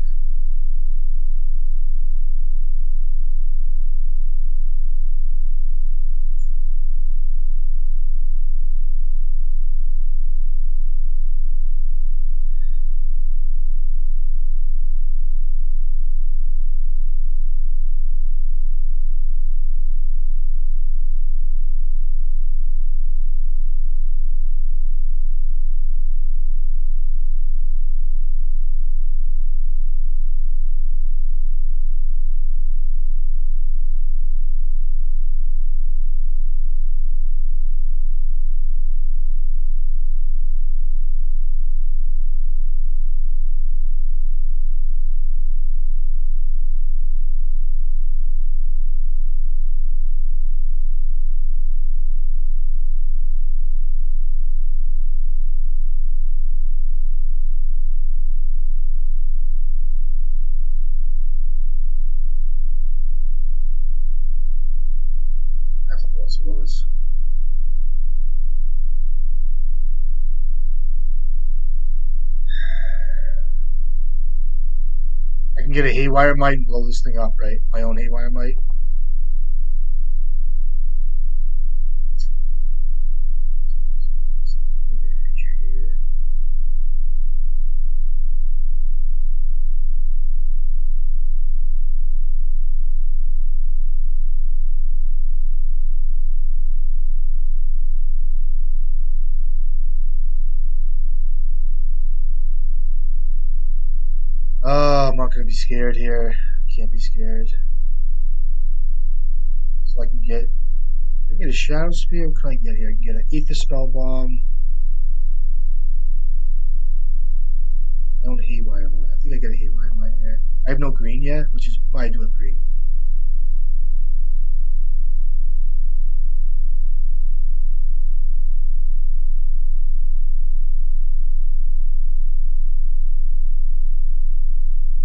I have to force to will this. I can get a Haywire Mite and blow this thing up, right? My own Haywire Mite. Make a creature here. Oh, I'm not gonna be scared here. Can't be scared. So I can get a Shadow Spear. What can I get here? I can get an Aether Spell Bomb. My own Haywire Mite. I think I get a Haywire Mite here. I have no green yet, which is why I do have green.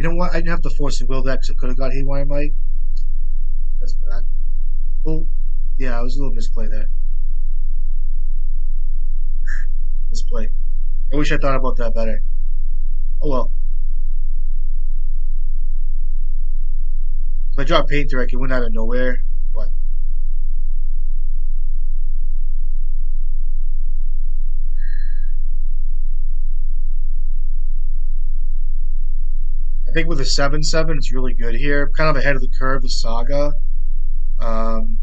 You know what? I didn't have to force the will that because I could have got Haywire Might. That's bad. Well, yeah, it was a little misplay there. Misplay. I wish I thought about that better. Oh well. If I drop Painter, I can win out of nowhere. But I think with a 7/7, it's really good here. Kind of ahead of the curve with Saga. Um,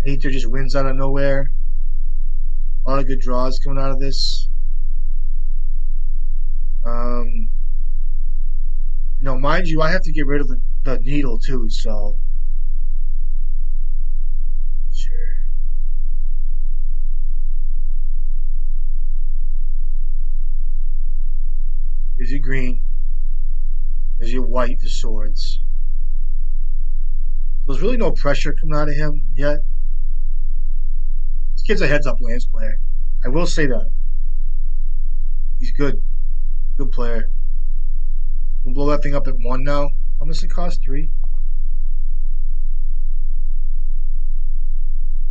Painter just wins out of nowhere. A lot of good draws coming out of this. Um, mind you, I have to get rid of the needle too, so sure. Here's your green. There's your white for swords. So there's really no pressure coming out of him yet. This kid's a heads up Lance player. I will say that. He's good. Good player. You can blow that thing up at 1 now. How much does it cost? 3?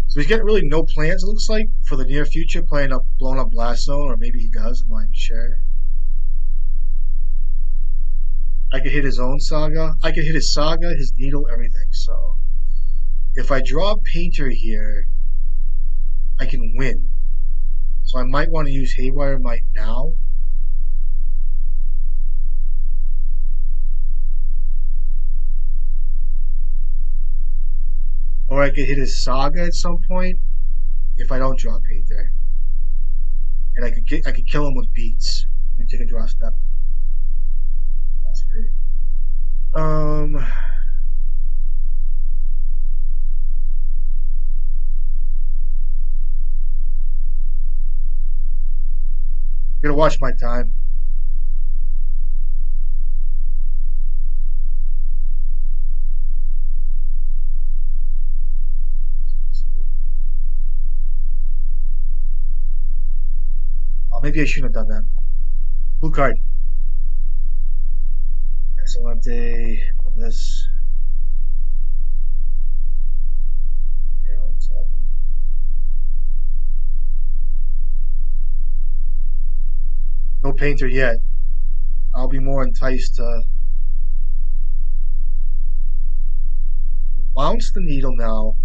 So he's getting really no plans, it looks like, for the near future, playing up, blowing up Blast Zone, or maybe he does, I'm not even sure. I could hit his own Saga. I could hit his Saga, his Needle, everything. So if I draw Painter here, I can win. So I might want to use Haywire Might now. Or I could hit his Saga at some point if I don't draw Painter. And I could kill him with beats. Let me take a draw step. That's great. I'm gonna watch my time. Oh, maybe I shouldn't have done that. Blue card. Excelente. Put this. Yeah, let's have him. No Painter yet. I'll be more enticed to bounce the needle now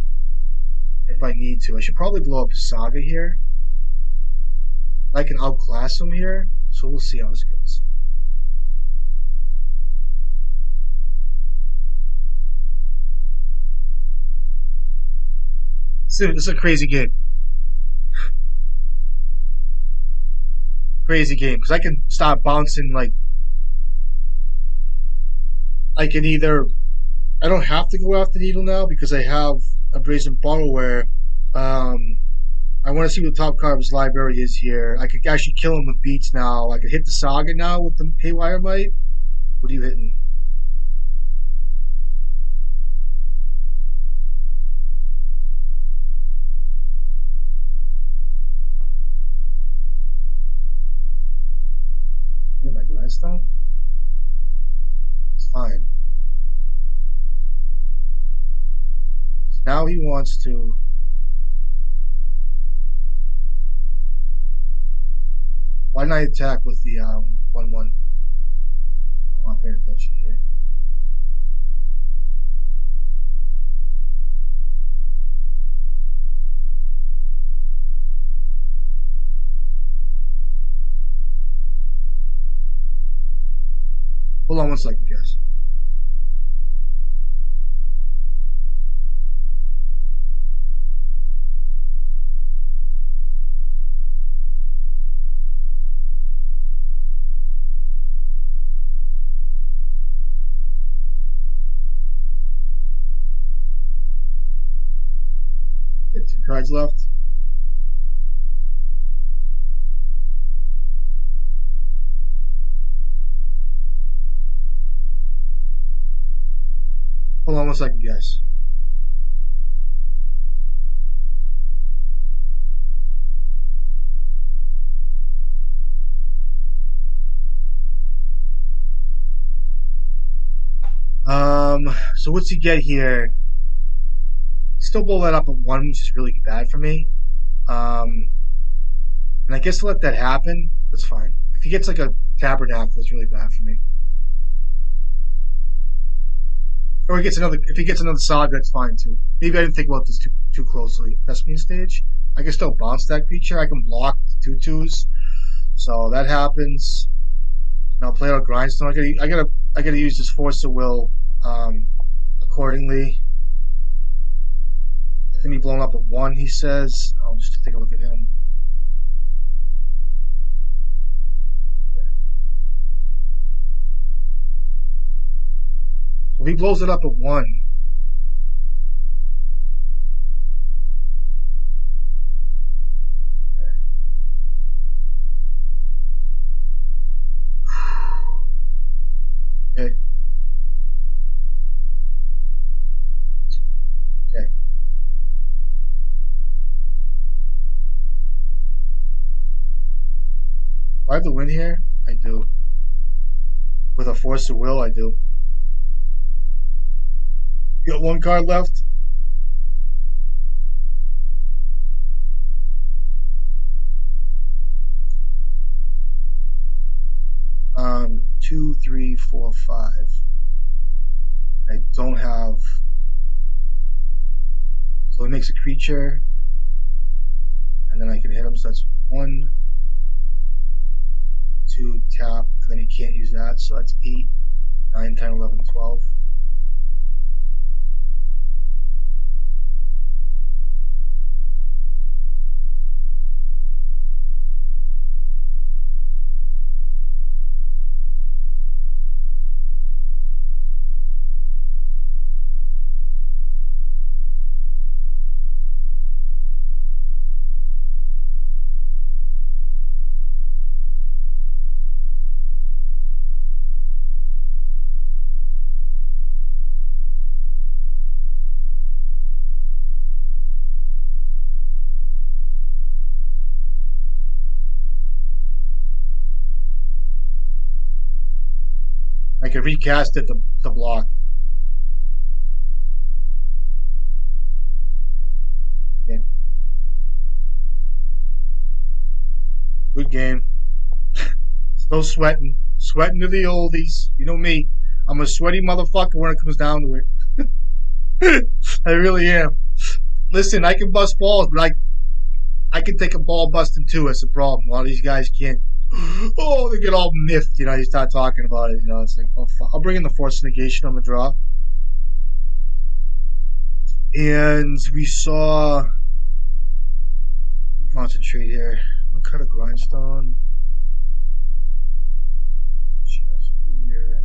if I need to. I should probably blow up Saga here. I can outclass him here, so we'll see how this goes. This is a crazy game. Crazy game because I can stop bouncing like I can either I don't have to go after needle now because I have a brazen borrower. Um, I want to see what the top card of his library is here. I could actually kill him with beats now. I could hit the Saga now with the Haywire Might. What are you hitting? You hit my grindstone? It's fine. So now he wants to. Why didn't I attack with the 1/1? I'm not paying attention here. Hold on 1 second, guys. Get 2 cards left. Hold on 1 second, guys. So what's he get here? Still blow that up at one, which is really bad for me. Um, and I guess to let that happen, that's fine. If he gets like a tabernacle, it's really bad for me. Or he gets another. If he gets another saga, that's fine too. Maybe I didn't think about this too closely. Thespian stage. I can still bounce that creature. I can block the 2/2s. So that happens. Now play out grindstone. I gotta use this force of will um, accordingly. I think he blown up at one. He says. I'll just take a look at him. So if he blows it up at one, okay, okay. Do I have the win here? I do. With a force of will, I do. You got one card left. 2, 3, 4, 5. I don't have. So it makes a creature, and then I can hit him. So that's 1, 2, tap, and then he can't use that. So that's 8, 9, 10, 11, 12. I can recast it to block. Okay. Good game. Still sweating to the oldies. You know me. I'm a sweaty motherfucker when it comes down to it. I really am. Listen, I can bust balls, but I can take a ball busting too. That's the problem. A lot of these guys can't. Oh, they get all miffed. You start talking about it. It's like, oh, I'll bring in the force negation on the draw. And we saw. Concentrate here. I'm gonna cut a grindstone. Chest here.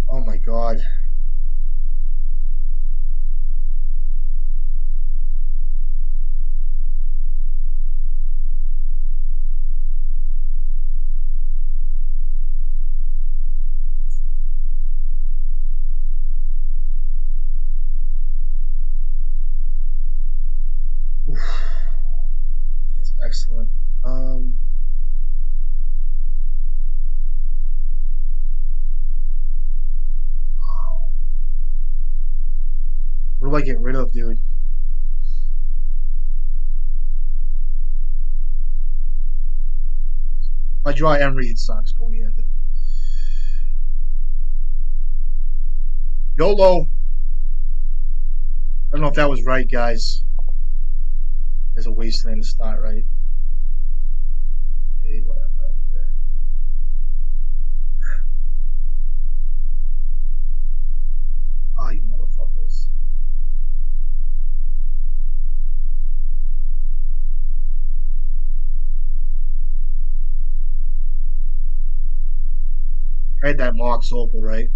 Oh my god. Oof. That's excellent. What do I get rid of, dude? If I draw Emry, it sucks, but what are you gonna do? YOLO! I don't know if that was right, guys. There's a wasteland to start, right? Hey, whatever. Oh, you motherfuckers. I had that Mox Opal, right?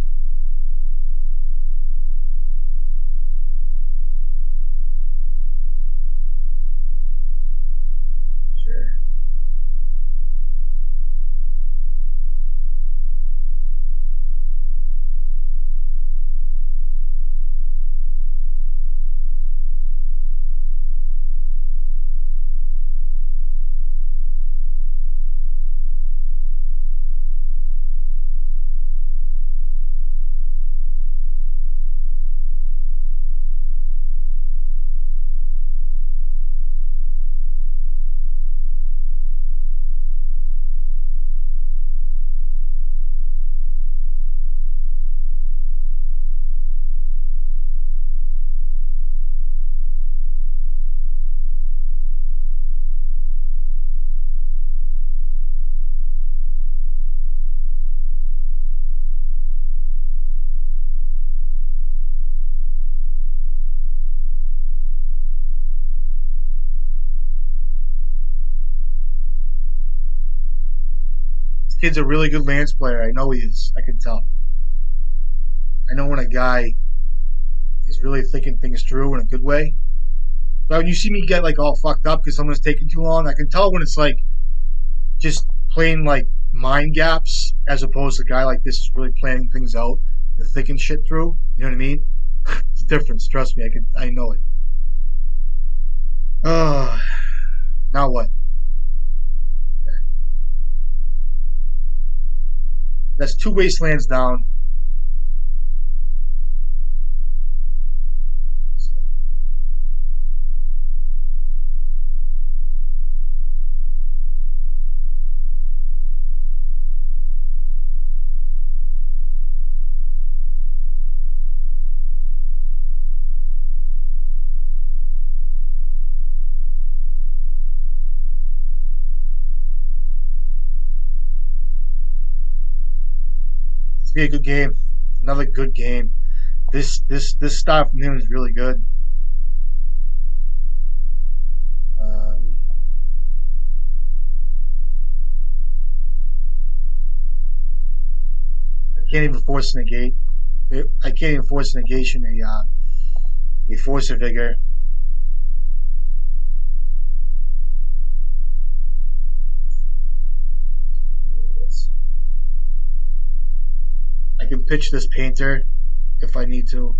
kid's a really good lance player. I know he is. I can tell. I know when a guy is really thinking things through in a good way. So when you see me get like all fucked up because someone's taking too long, I can tell when it's like just plain like mind gaps as opposed to a guy like this is really planning things out and thinking shit through. You know what I mean? It's a difference. Trust me. I know it. Oh, now what? Okay. That's two wastelands down. So, it's gonna be a good game. Another good game. This style from him is really good. Um, I can't even force negate. I can't even force negation a force of vigor. I can pitch this painter if I need to.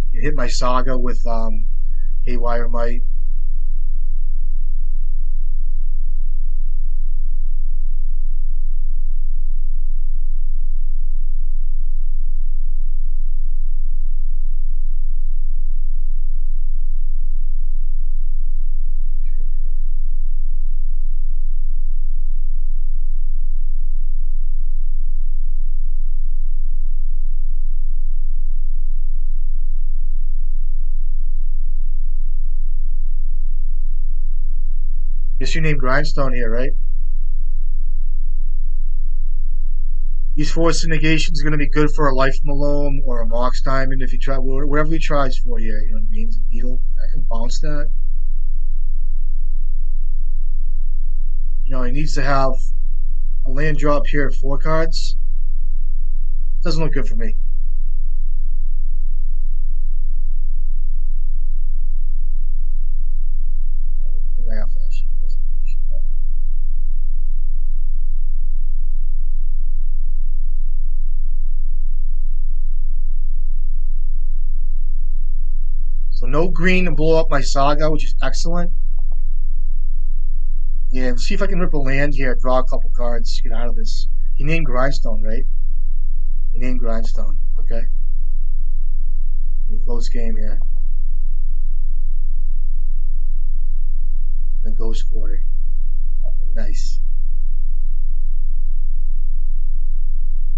I can hit my saga with haywire might. Guess you named Grindstone here, right? These force negations are going to be good for a Life Malone or a Mox Diamond if you try whatever he tries for here. You know what I mean? It's a needle. I can bounce that. You know, he needs to have a land drop here at 4 cards. Doesn't look good for me. I think I have to actually force negation that. So no green to blow up my saga, which is excellent. Yeah, let's see if I can rip a land here, draw a couple cards, get out of this. He named Grindstone, right? He named Grindstone. Okay. A close game here. And a ghost quarter. Okay, nice.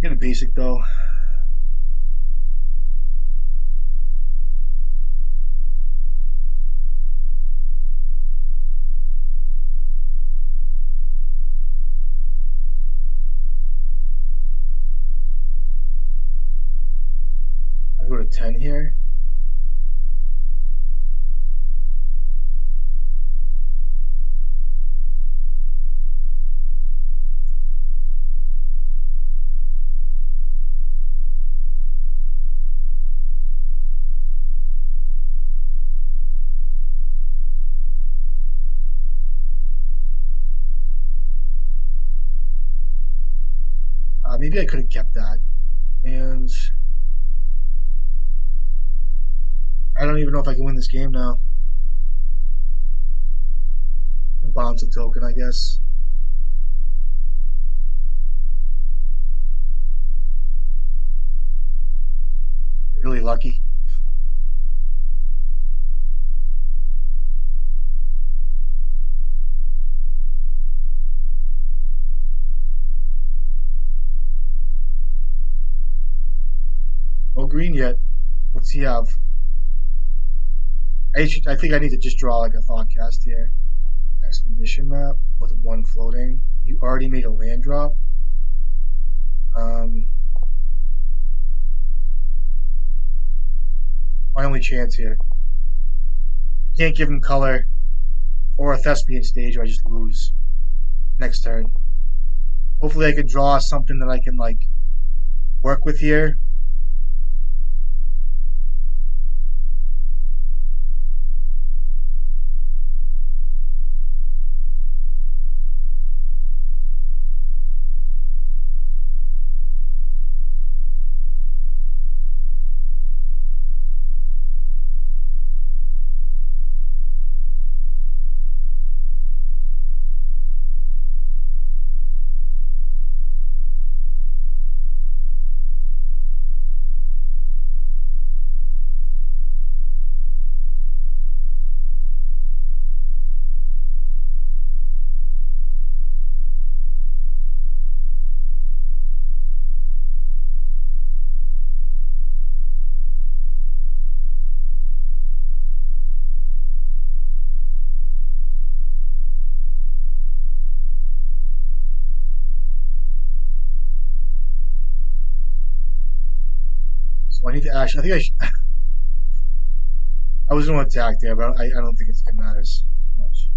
Get a basic though. I go to 10 here. Maybe I could have kept that. And I don't even know if I can win this game now. Bounce a token, I guess. Really lucky. No green yet. What's he have? I think I need to just draw like a Thoughtcast here. Expedition map with one floating. You already made a land drop. Um, my only chance here. I can't give him color or a thespian stage where I just lose next turn. Hopefully, I can draw something that I can like work with here. So I need to actually. I think I. I was going to attack there, but I don't think it matters too much.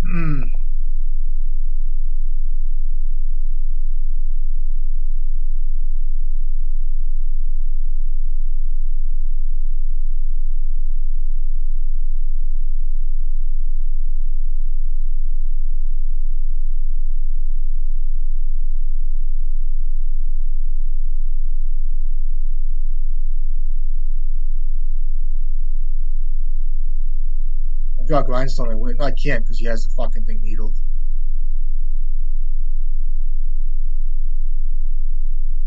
Hmm. I draw Grindstone. I win. No, I can't because he has the fucking thing needled.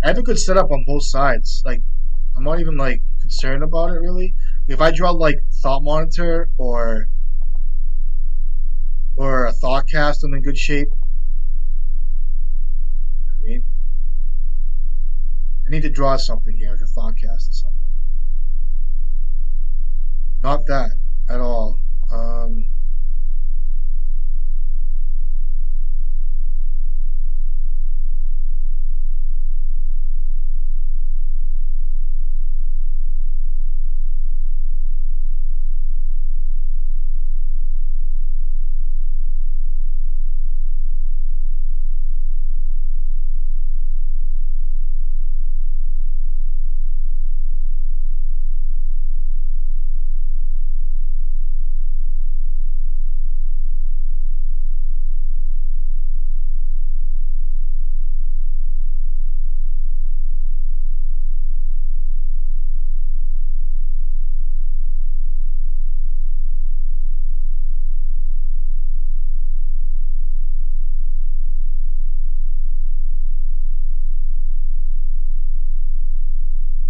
I have a good setup on both sides. Like, I'm not even like concerned about it really. If I draw like Thought Monitor or a Thoughtcast, I'm in good shape. You know what I mean? I need to draw something here, like a Thoughtcast or something. Not that at all. Um,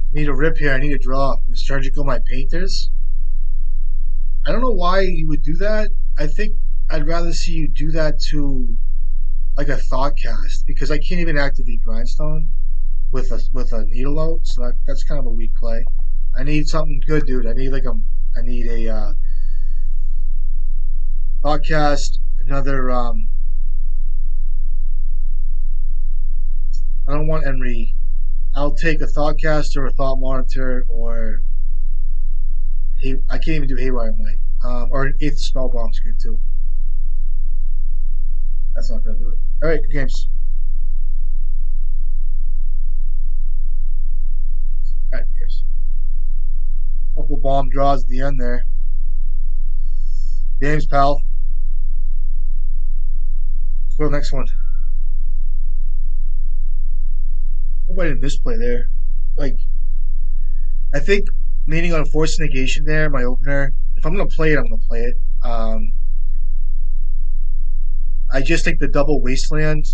I need a rip here. I need to draw. Surgical my painters. I don't know why you would do that. I think I'd rather see you do that to like a Thoughtcast because I can't even activate Grindstone with a needle out. So that's kind of a weak play. I need something good, dude. I need a Thoughtcast. Another I don't want Emry. I'll take a Thoughtcast or a Thought Monitor or I can't even do Haywire Might. Or an eighth spell bomb's good too. That's not gonna do it. All right, good games. All right, here's a couple bomb draws at the end there. Games, pal. Let's go to the next one. Hope I didn't misplay there. Like, I think leaning on force negation there, my opener. If I'm gonna play it, I'm gonna play it. I just think the double wasteland,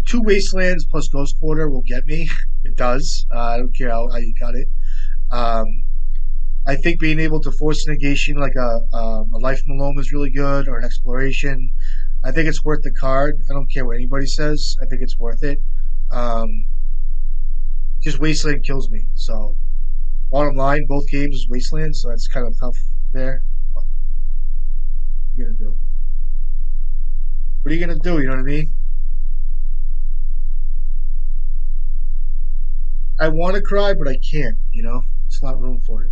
two wastelands plus ghost quarter will get me. It does. I don't care how you cut it. Um, I think being able to force negation like a life Malome is really good or an exploration. I think it's worth the card. I don't care what anybody says. I think it's worth it. Um, just wasteland kills me. So bottom line, both games is wasteland. So that's kind of tough there. What are you gonna do? What are you gonna do? You know what I mean? I want to cry, but I can't. You know, it's not room for it.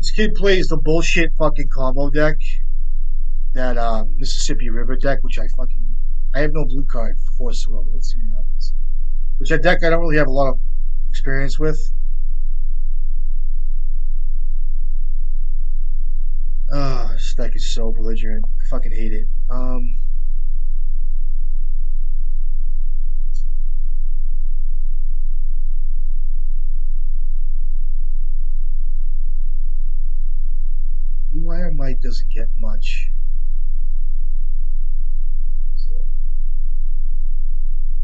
This kid plays the bullshit fucking combo deck, that Mississippi River deck, which I have no blue card for Force of Will. Let's see what happens. Which a deck I don't really have a lot of experience with. This deck is so belligerent. I fucking hate it. Wire Might doesn't get much.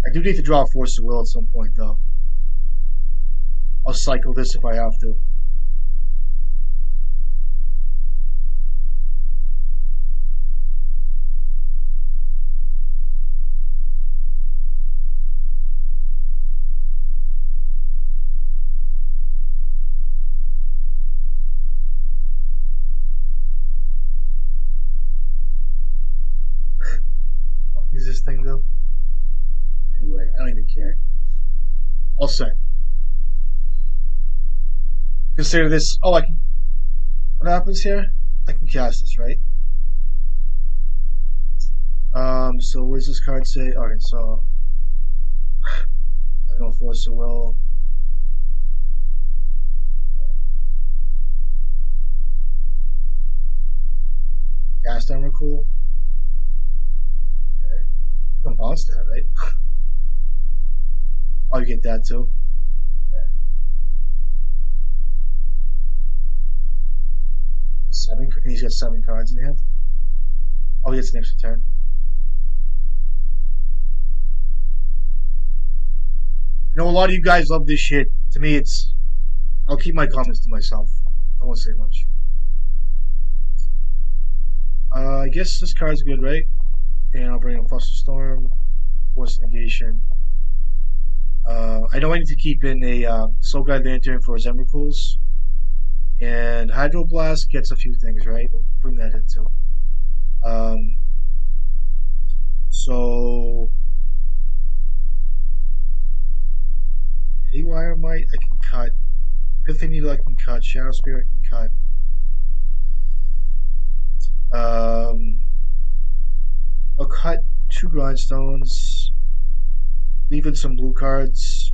I do need to draw a Force of Will at some point, though. I'll cycle this if I have to. What is this thing, though? Anyway, I don't even care. All set. Consider this. Oh, I can. What happens here? I can cast this, right? So where's this card say? Alright, so I know Force of Will. Cast Emry, cool. Okay. You can bounce that, right? Oh, you get that too. Okay. He's got 7 cards in hand. Oh, he gets an extra turn. I know a lot of you guys love this shit. To me, I'll keep my comments to myself. I won't say much. I guess this card's good, right? And I'll bring a Flusterstorm, Force Negation. I know I need to keep in a Soul Guide Lantern for his Emrakuls. And Hydroblast gets a few things, right? We'll bring that in too. So Haywire Might I can cut. Pithing Needle I can cut. Shadow Spear I can cut. I'll cut 2 Grindstones, leaving some blue cards.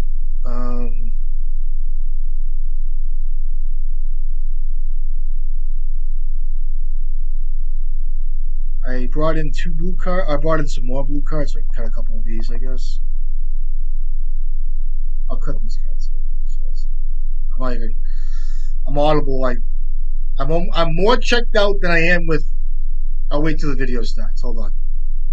I brought in 2 blue cards. I brought in some more blue cards, so I can cut a couple of these, I guess. I'll cut these cards here. I'm not even. I'm audible. I'm more checked out than I am with. I'll wait till the video starts. Hold on.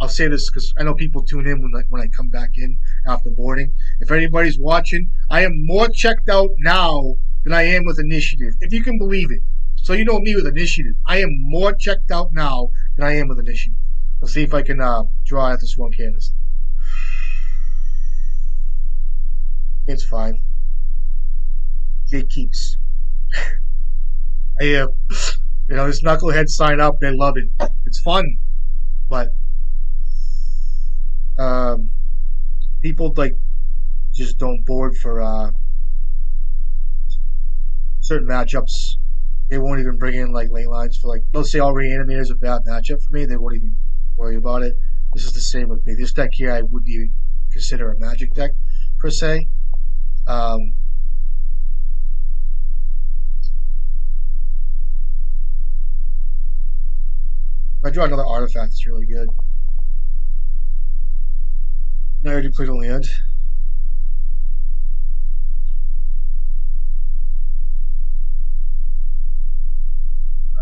I'll say this because I know people tune in when I come back in after boarding. If anybody's watching, I am more checked out now than I am with Initiative, if you can believe it. So you know me with Initiative. I am more checked out now than I am with Initiative. Let's see if I can draw out this one canvas. It's fine. Gatekeeps. This knucklehead sign up. They love it. It's fun, but people just don't board for certain matchups. They won't even bring in lane lines for let's say all Reanimators a bad matchup for me. They won't even worry about it. This is the same with me. This deck here I wouldn't even consider a Magic deck per se. If I draw another artifact, it's really good. Now I already played on land.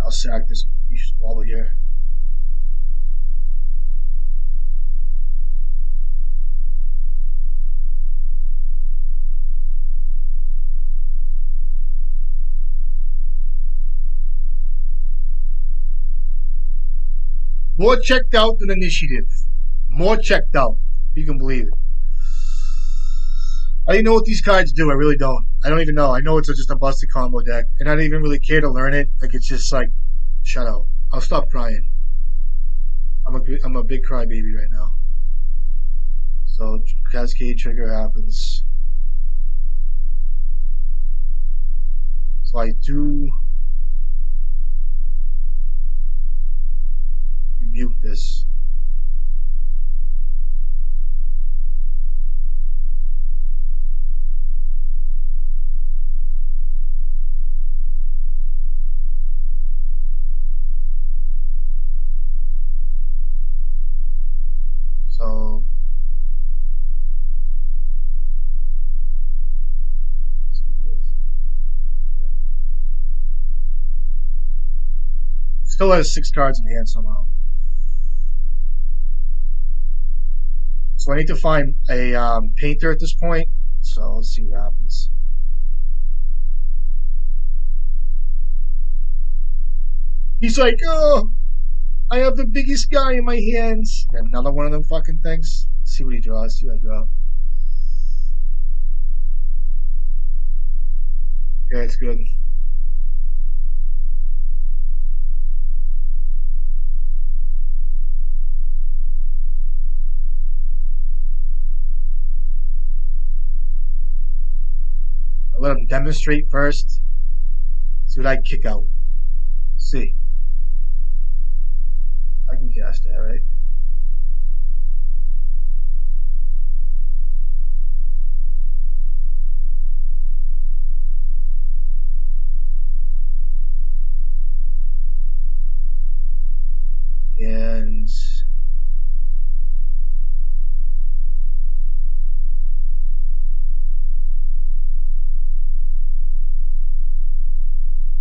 I'll sack this Misha's Bauble here. More checked out than Initiative. More checked out. If you can believe it. I don't even know what these cards do. I really don't. I don't even know. I know it's just a busted combo deck, and I don't even really care to learn it. It's just shut out. I'll stop crying. I'm a big crybaby right now. So Cascade trigger happens. So I do rebuke this. So let's do this. Okay. Still has 6 cards in hand somehow. So I need to find a painter at this point. So let's see what happens. He's like, oh, I have the biggest guy in my hands. Got another one of them fucking things. Let's see what he draws. See what I draw. Okay, it's good. I'll let him demonstrate first. See what I kick out. Let's see. I can cast that, right? And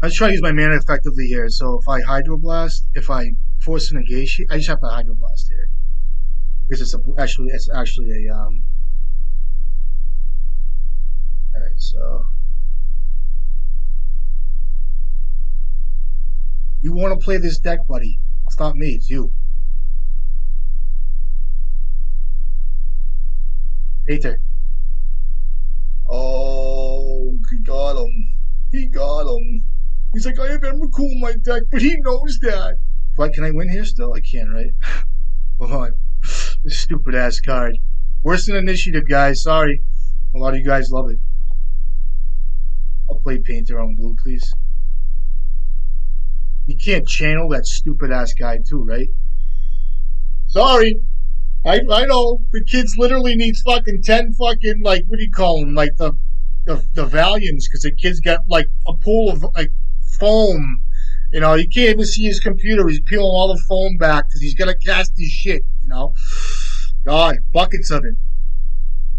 I just try to use my mana effectively here. So if I Hydroblast, if I force a negation, I just have to Hydroblast here because it's actually a All right, so you want to play this deck, buddy? It's not me. It's you, Peter. Oh, he got him. He got him. He's like, I have Emrakul in my deck, but he knows that. What, can I win here still? I can, right? Hold on. This stupid ass card. Worse than initiative, guys. Sorry. A lot of you guys love it. I'll play Painter on blue, please. You can't channel that stupid ass guy too, right? Sorry. I know. The kids literally needs fucking 10 fucking, like, what do you call them? Like the Valiants, because the kid's got like a pool of like foam. You know, you can't even see his computer. He's peeling all the foam back because he's gonna cast his shit. You know, God, buckets of it,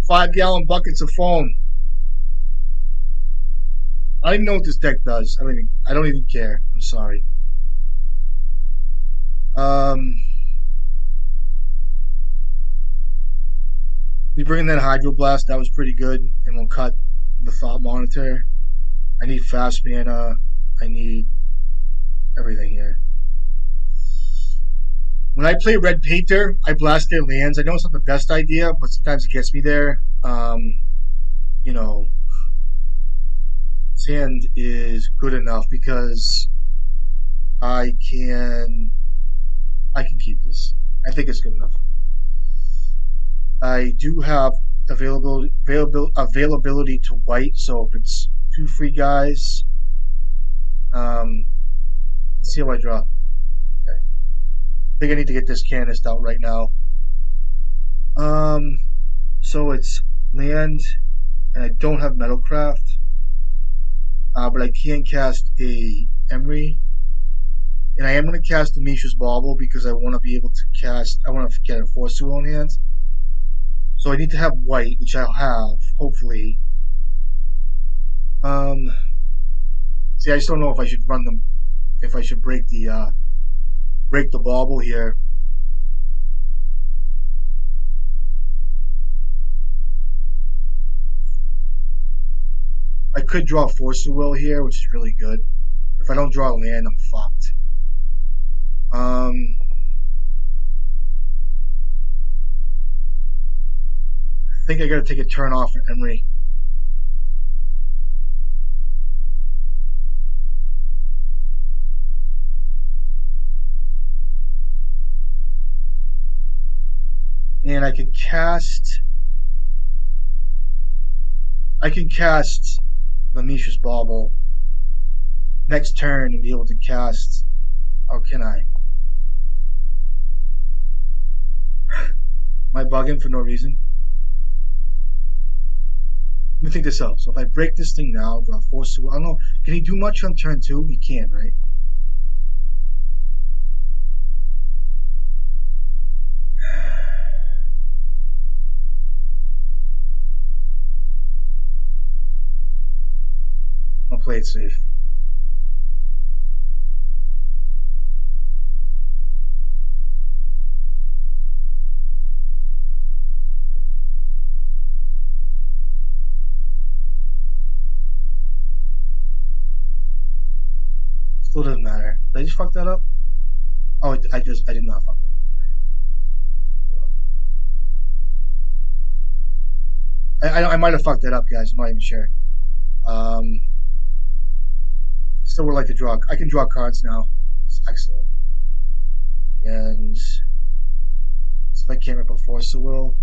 5-gallon buckets of foam. I don't even know what this deck does. I don't even care. I'm sorry. We bring in that Hydroblast. That was pretty good, and we'll cut the Thought Monitor. I need fast mana. I need everything here. When I play Red Painter, I blast their lands. I know it's not the best idea, but sometimes it gets me there. You know, Sand is good enough because I can keep this. I think it's good enough. I do have availability to white, so if it's 2 free guys, let's see how I draw. Okay. I think I need to get this Canist out right now. So it's land, and I don't have Metalcraft, but I can cast a Emry, and I am going to cast the Mishra's Bauble because I want to be able to cast. I want to get a Force Duel in hand. So I need to have white, which I'll have, hopefully. See, I just don't know if I should run them, if I should break the bauble here. I could draw Force of Will here, which is really good. If I don't draw a land, I'm fucked. I think I gotta take a turn off for Emry. And I can cast the Mishra's Bauble next turn and be able to cast. How can I? Am I bugging for no reason? Let me think this out. So if I break this thing now, draw force to will. I don't know. Can he do much on turn two? He can, right? I'll play it safe. Still doesn't matter. Did I just fuck that up? Oh, I did not fuck that up. Okay. I might have fucked that up, guys. I'm not even sure. Um, Still would like to draw. I can draw cards now. It's excellent. And see if I can't rip a force of will.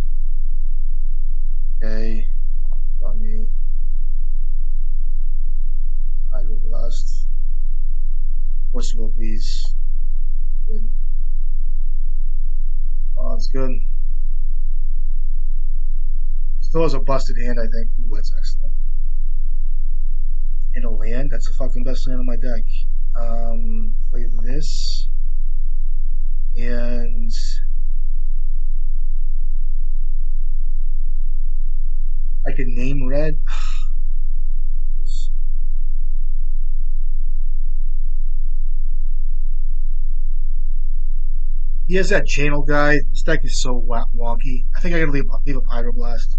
Okay. Draw me. Hydroblast. Force of will, please. Good. Oh, it's good. Still has a busted hand, I think. Ooh, that's excellent. In a land, that's the fucking best land on my deck. Play this. And I can name red. He has that channel guy. This deck is so wonky. I think I gotta leave up Hydroblast.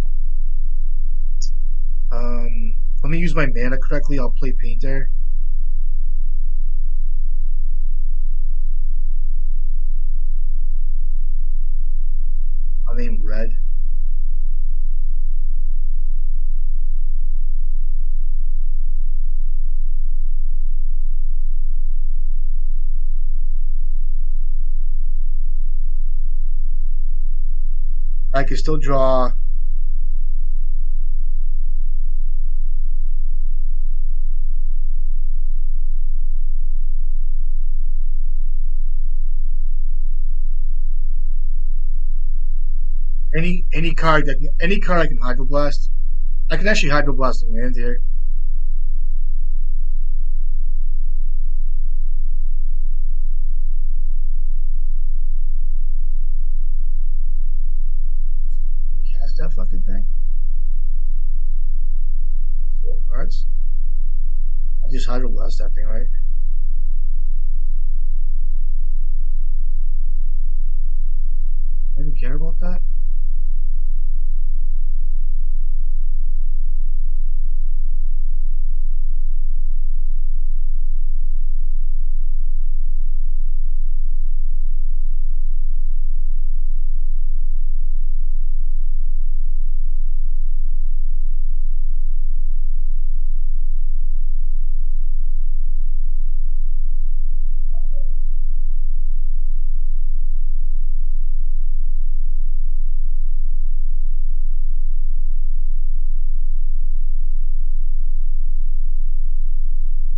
Let me use my mana correctly. I'll play Painter. I'll name red. I can still draw. Any card I can Hydroblast. I can actually Hydroblast the land here. Cast that fucking thing. 4 cards. I just Hydroblast that thing, right? I don't care about that.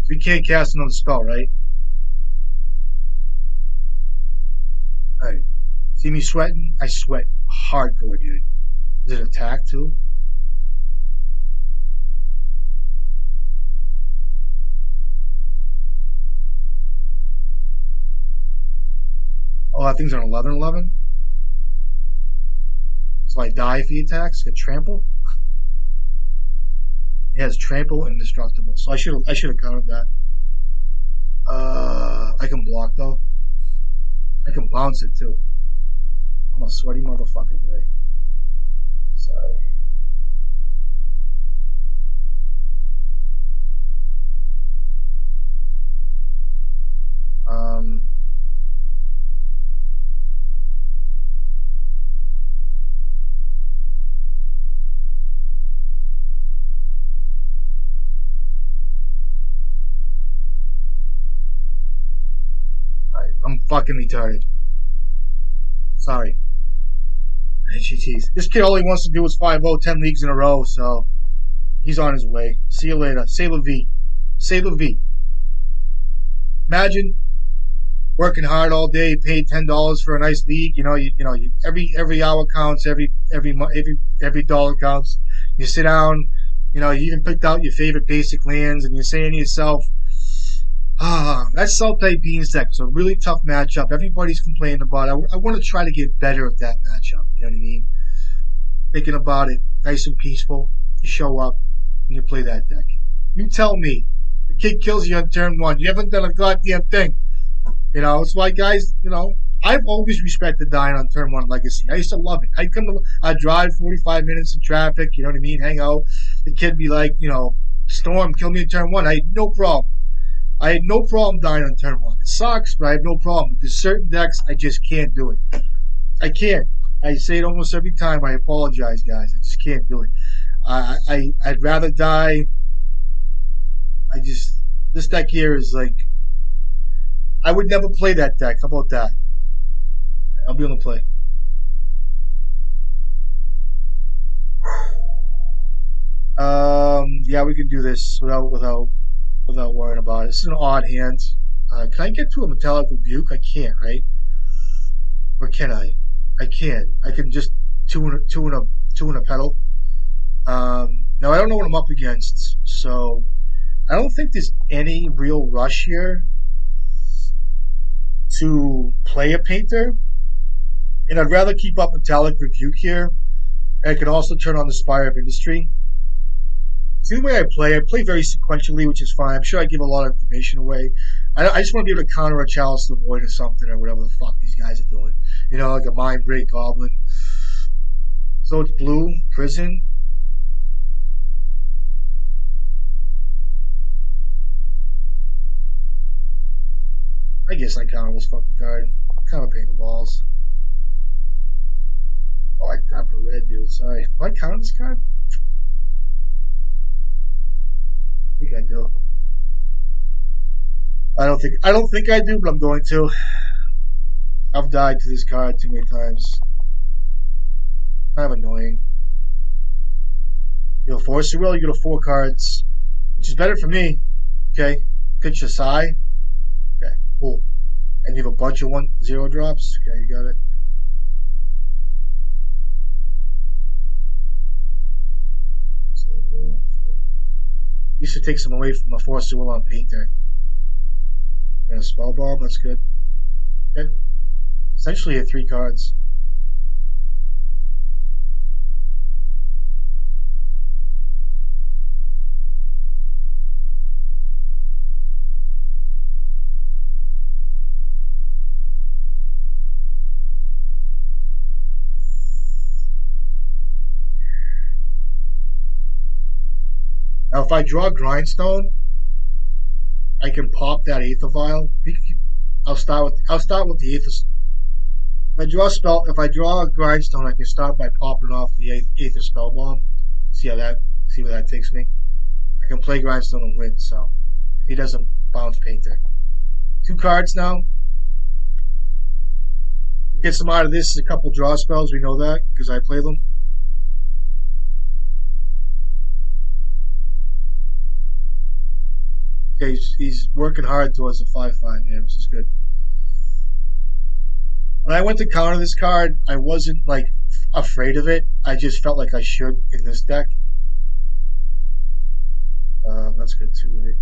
We can't cast another spell, right? Alright. See me sweating? I sweat hardcore, dude. Is it attack too? Oh, that thing's on 11/11? So I die if he attacks? Get trample? It has trample and indestructible. So I should have counted that. I can block though. I can bounce it too. I'm a sweaty motherfucker today. Sorry. Um, I'm fucking retarded. Sorry. Jeez. This kid all he wants to do is 5-0, 10 leagues in a row, so he's on his way. See you later. Say la vie. Say la vie. Imagine working hard all day, pay $10 for a nice league. Every hour counts, every dollar counts. You sit down, you even picked out your favorite basic lands, and you're saying to yourself, that Sultai Beans deck is a really tough matchup. Everybody's complaining about it. I want to try to get better at that matchup. You know what I mean? Thinking about it, nice and peaceful. You show up and you play that deck. You tell me, the kid kills you on turn one. You haven't done a goddamn thing. It's why guys, I've always respected dying on turn one legacy. I used to love it. I'd drive 45 minutes in traffic, you know what I mean, hang out. The kid be like, Storm, kill me in turn one. I had no problem. I had no problem dying on turn one. It sucks, but I have no problem. But there's certain decks I just can't do it. I can't. I say it almost every time. I apologize, guys. I just can't do it. I'd rather die. This deck here is like, I would never play that deck. How about that? I'll be able to play. Yeah, we can do this without worrying about it. This is an odd hand. Can I get to a metallic rebuke? I can't, right? Or can I? I can. I can just two in a pedal. Now I don't know what I'm up against, so I don't think there's any real rush here to play a painter, and I'd rather keep up metallic rebuke here. And I can also turn on the Spire of Industry. See the way I play? I play very sequentially, which is fine. I'm sure I give a lot of information away. I just want to be able to counter a Chalice of the Void or something, or whatever the fuck these guys are doing. Like a Mind Break Goblin. So it's blue, Prison. I guess I counter this fucking card. Kind of pain the balls. Oh, I tap a red, dude. Sorry. Do I counter this card? I think I do. I don't think I do, but I'm going to. I've died to this card too many times. Kind of annoying. You go Force Will, you go to 4 cards, which is better for me. Okay. Pitch a Psy. Okay, cool. And you have a bunch of 1/0 drops. Okay, you got it. Used to take some away from a Force Will on Painter. And a Spell Bomb, that's good. Okay. Essentially, you have 3 cards. Now, if I draw Grindstone, I can pop that Aether Vial. I'll start with the Aether. If I draw a Grindstone, I can start by popping off the Aether Spell Bomb. See where that takes me. I can play Grindstone and win. So if he doesn't bounce Painter, 2 cards now. What gets him out of this is a couple draw spells. We know that because I play them. Okay, he's working hard towards the 5/5 here, which is good. When I went to counter this card, I wasn't like afraid of it. I just felt like I should in this deck. That's good too, right?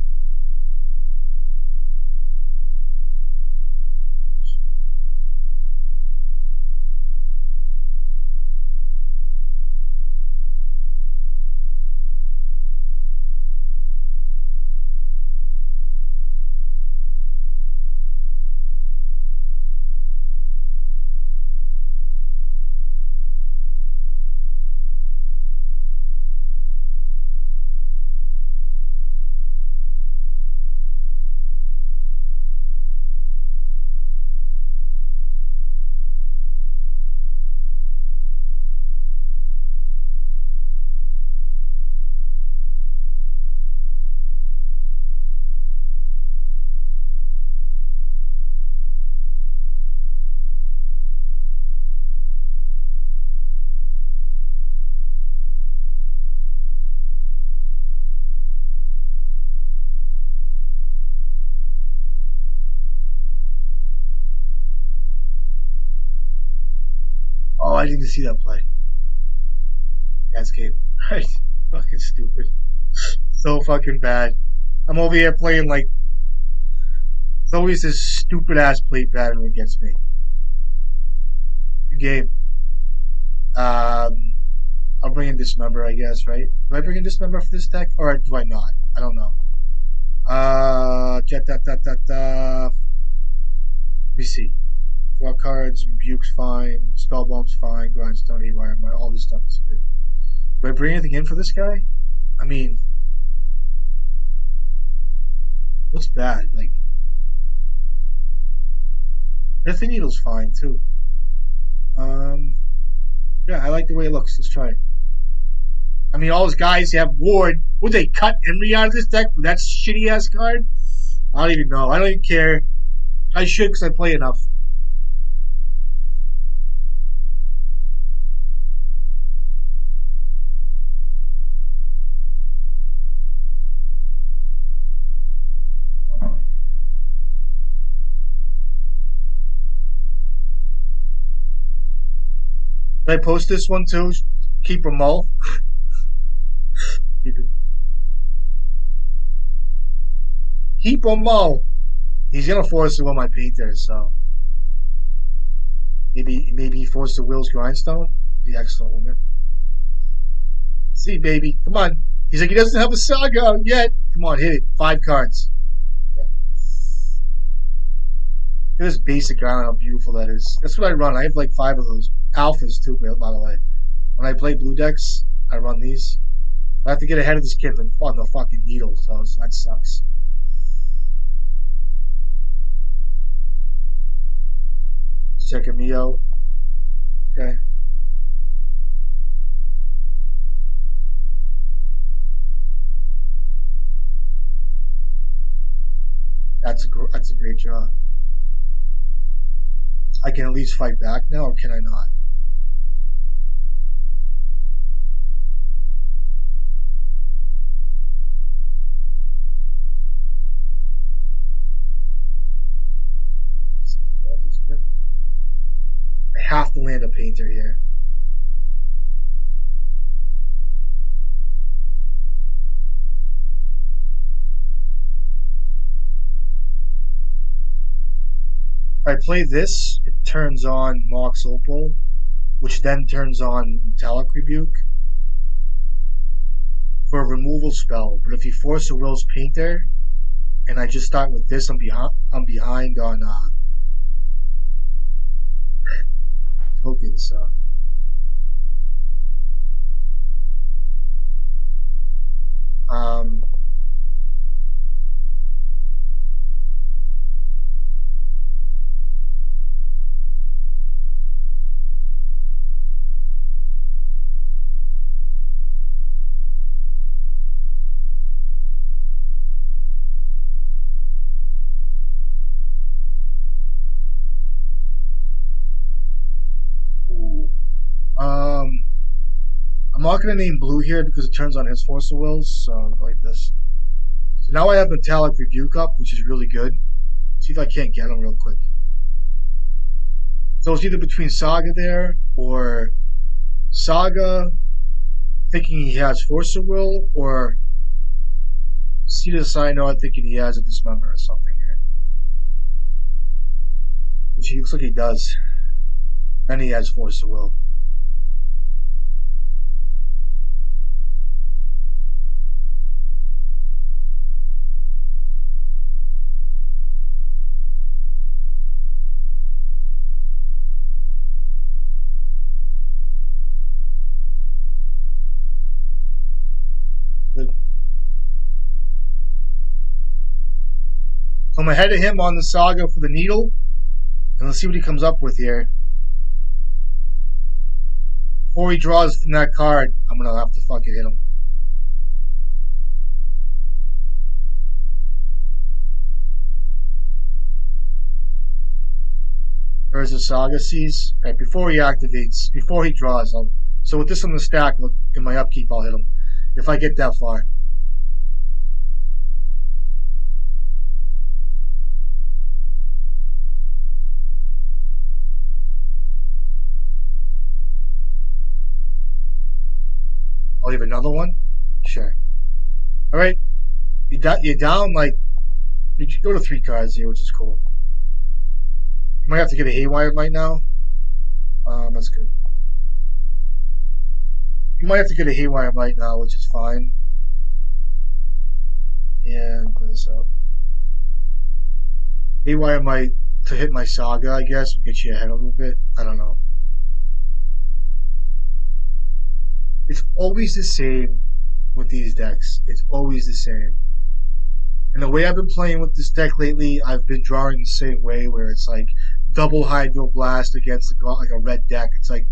didn't even see that play. That's game. Right. Fucking stupid. So fucking bad. I'm over here playing like it's always this stupid ass play pattern against me. Good game. Um, I'll bring in Dismember, I guess, right? Do I bring in Dismember for this deck, or do I not? I don't know. Let me see. Draw cards, Rebuke's fine, Spellbomb's fine, Grindstone, Haywire, all this stuff is good. Do I bring anything in for this guy? I mean, what's bad? Like, Earthy Needle's fine too. Um, yeah, I like the way it looks. Let's try it. I mean, all those guys have Ward. Would they cut Emry out of this deck for that shitty ass card? I don't even know. I don't even care. I should because I play enough. Should I post this one too? Keep a mull. Keep it. Keep a mull. He's gonna force to win my painter, so maybe he forced the Will's Grindstone. Be excellent, wouldn't it? See, baby, come on. He's like he doesn't have a saga out yet. Come on, hit it. 5 cards. Okay. Look at this basic island, how beautiful that is. That's what I run. I have like 5 of those. Alphas too, by the way. When I play blue decks, I run these. I have to get ahead of this kid on the fucking needle, so that sucks. He's checking me out. Okay. That's a great job. I can at least fight back now, or can I not? I have to land a painter here. If I play this, it turns on Mox Opal, which then turns on Metallic Rebuke for a removal spell. But if you force a Will's Painter, and I just start with this, I'm behind on tokens. Um, ooh. um, I'm not going to name blue here because it turns on his Force of Wills. So I'll go like this. So now I have Metallic Rebuke up, which is really good. See if I can't get him real quick. So it's either between Saga there or Saga thinking he has Force of Will or Seed of the Synod thinking he has a Dismember or something here. Which he looks like he does. Then he has Force of Will. Good. So I'm ahead of him on the Saga for the Needle. And let's see what he comes up with here. Before he draws from that card, I'm going to have to fucking hit him. There's a Saga Seas. Right, before he activates, before he draws. So with this on the stack, in my upkeep, I'll hit him. If I get that far. Another one? Sure. All right. You're down like you should go to three cards here, which is cool. You might have to get a haywire right now. That's good. You might have to get a haywire right now, which is fine. And put this up. Haywire might to hit my saga, I guess, will get you ahead a little bit. I don't know. It's always the same with these decks. It's always the same. And the way I've been playing with this deck lately, I've been drawing the same way, where it's like double Hydro Blast against like a red deck. It's like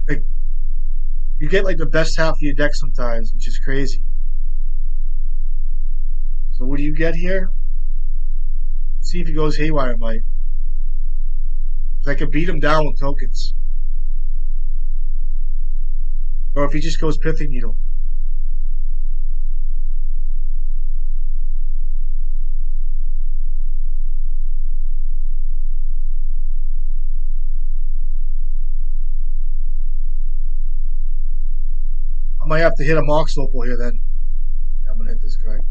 you get like the best half of your deck sometimes, which is crazy. So what do you get here? Let's see if he goes Haywire Might. Because I can beat him down with tokens. Or if he just goes Pithing Needle. I might have to hit a Mox Opal here then. Yeah, I'm going to hit this card.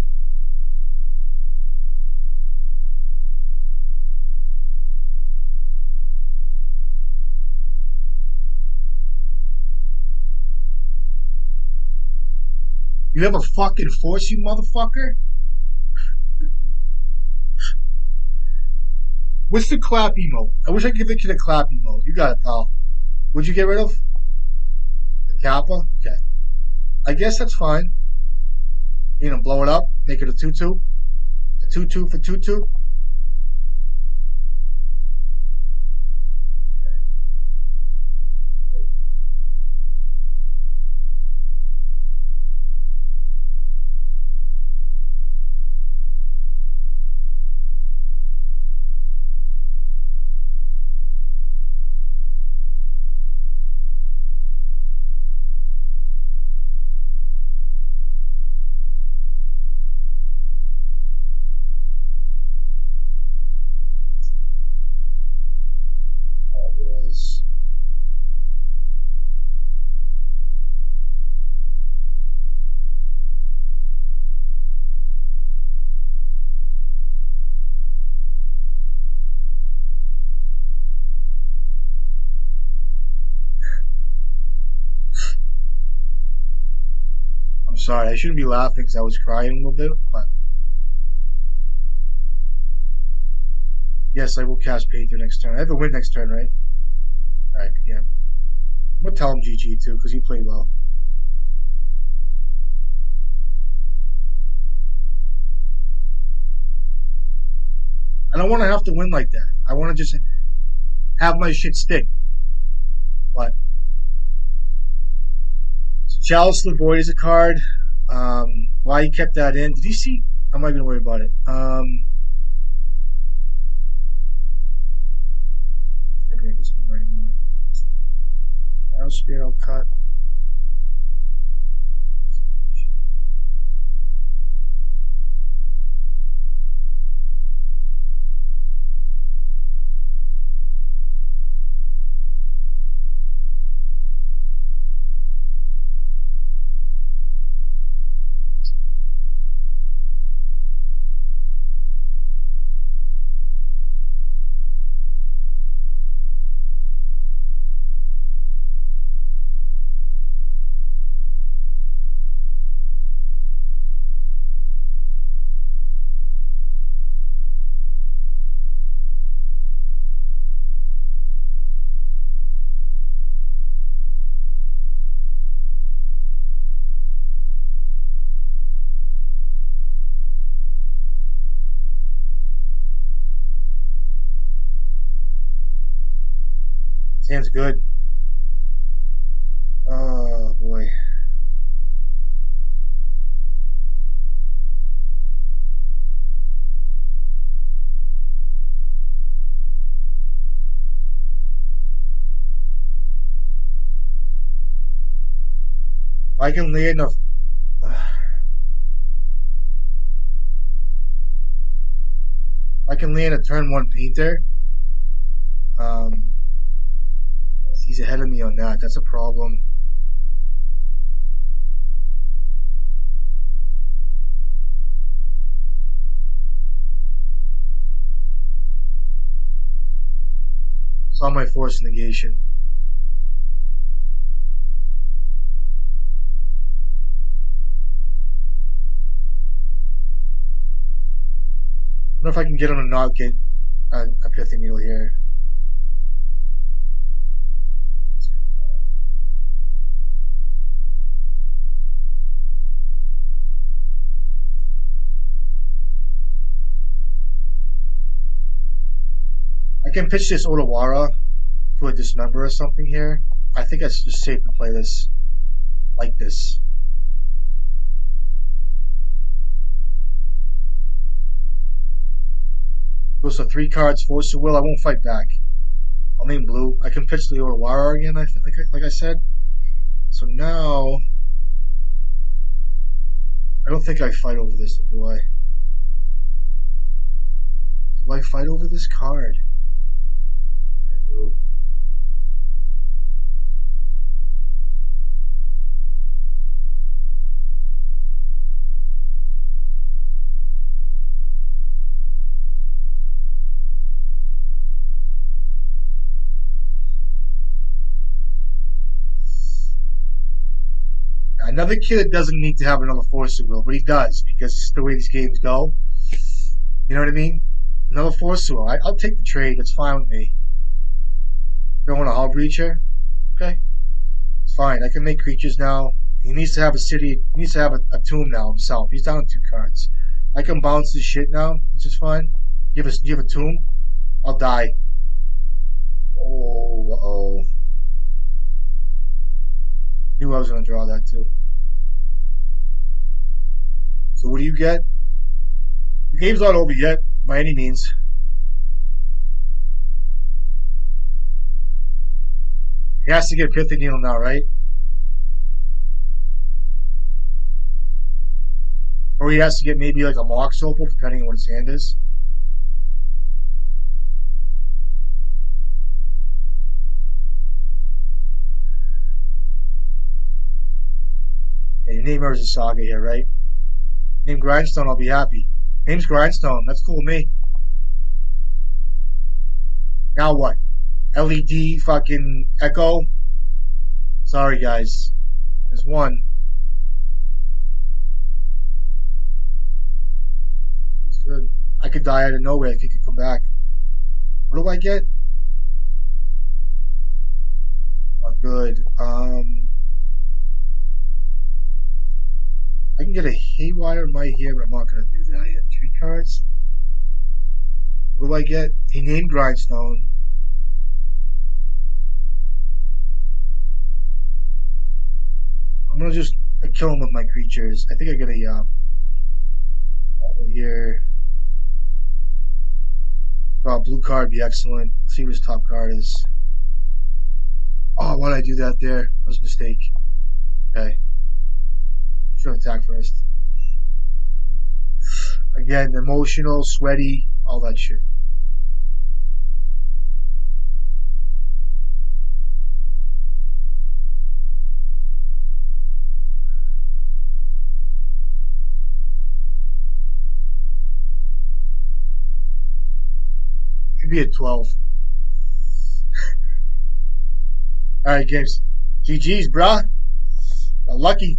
You have a fucking force, you motherfucker? What's the clap emote? I wish I could give the kid a clap emote. You got it, pal. What'd you get rid of? The Kappa? Okay. I guess that's fine. You know, blow it up, make it a 2-2. A 2-2 for 2-2. Apologize. I'm sorry, I shouldn't be laughing because I was crying a little bit, but yes, I will cast Painter next turn. I have to win next turn, right? Alright, yeah. I'm gonna tell him GG too, because he played well. I don't want to have to win like that. I want to just have my shit stick. But so Chalice of the Void is a card. Why he kept that in? Did he see? I'm not even worried about it. I can't read this number anymore. Shadow Spear, Uncut. Sounds good. Oh boy. If I can land a. I can land a turn one Painter. Um, he's ahead of me on that. That's a problem. on my force negation. I wonder if I can get him to not get a pithy needle here. I can pitch this Otawara to a dismember or something here. I think it's just safe to play this like this. Goes to 3 cards, Force of Will. I won't fight back. I'll name blue. I can pitch the Otawara again, like I said. So now, I don't think I fight over this, do I? Do I fight over this card? I do. Another kid doesn't need to have another Force of Will, but he does because it's the way these games go. You know what I mean? Another Force of Will. I'll take the trade. It's fine with me. Throwing a Hull Breacher. Okay. It's fine. I can make creatures now. He needs to have a city. He needs to have a tomb now himself. He's down 2 cards. I can bounce this shit now, which is fine. You have a tomb? I'll die. Oh, uh-oh. Knew I was going to draw that too. So what do you get? The game's not over yet, by any means. He has to get Pithy Needle now, right? Or he has to get maybe like a Mox Opal, depending on what his hand is. Yeah, your name is a saga here, right? Name Grindstone, I'll be happy. Name's Grindstone, that's cool with me. Now what? LED fucking Echo? Sorry, guys. There's one. It's good. I could die out of nowhere. I could come back. What do I get? Not good. I can get a Haywire Might here, but I'm not going to do that. I have 3 cards. What do I get? He named Grindstone. I'm going to just kill him with my creatures. I think I get a over here. Draw a blue card, be excellent. See what his top card is. Oh, why did I do that there? That was a mistake. Okay. Should attack first. Again, emotional, sweaty, all that shit. Should be at 12. Alright, games. GG's, bruh. Lucky.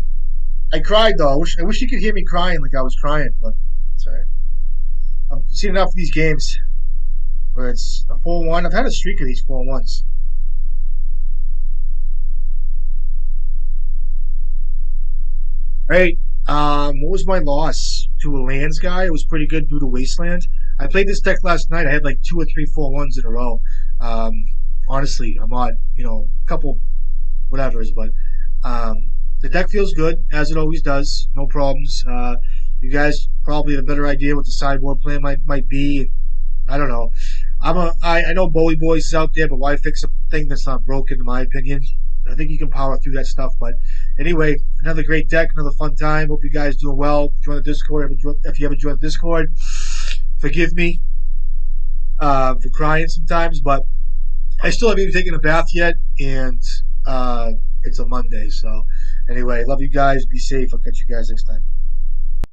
I cried though. I wish you could hear me crying like I was crying, but it's alright. I've seen enough of these games where it's a 4-1. I've had a streak of these 4-1s. Right. What was my loss to a lands guy? It was pretty good due to Wasteland. I played this deck last night. I had like 2 or 3 4-1s in a row. Honestly, I'm not, a couple whatevers, but the deck feels good as it always does. No problems. You guys probably have a better idea what the sideboard plan might be. I don't know. I know Bowie Boys is out there, but why fix a thing that's not broken? In my opinion, I think you can power through that stuff. But anyway, another great deck, another fun time. Hope you guys doing well. Join the Discord if you haven't joined the Discord. Forgive me for crying sometimes, but I still haven't even taken a bath yet, and it's a Monday. So anyway, love you guys. Be safe. I'll catch you guys next time.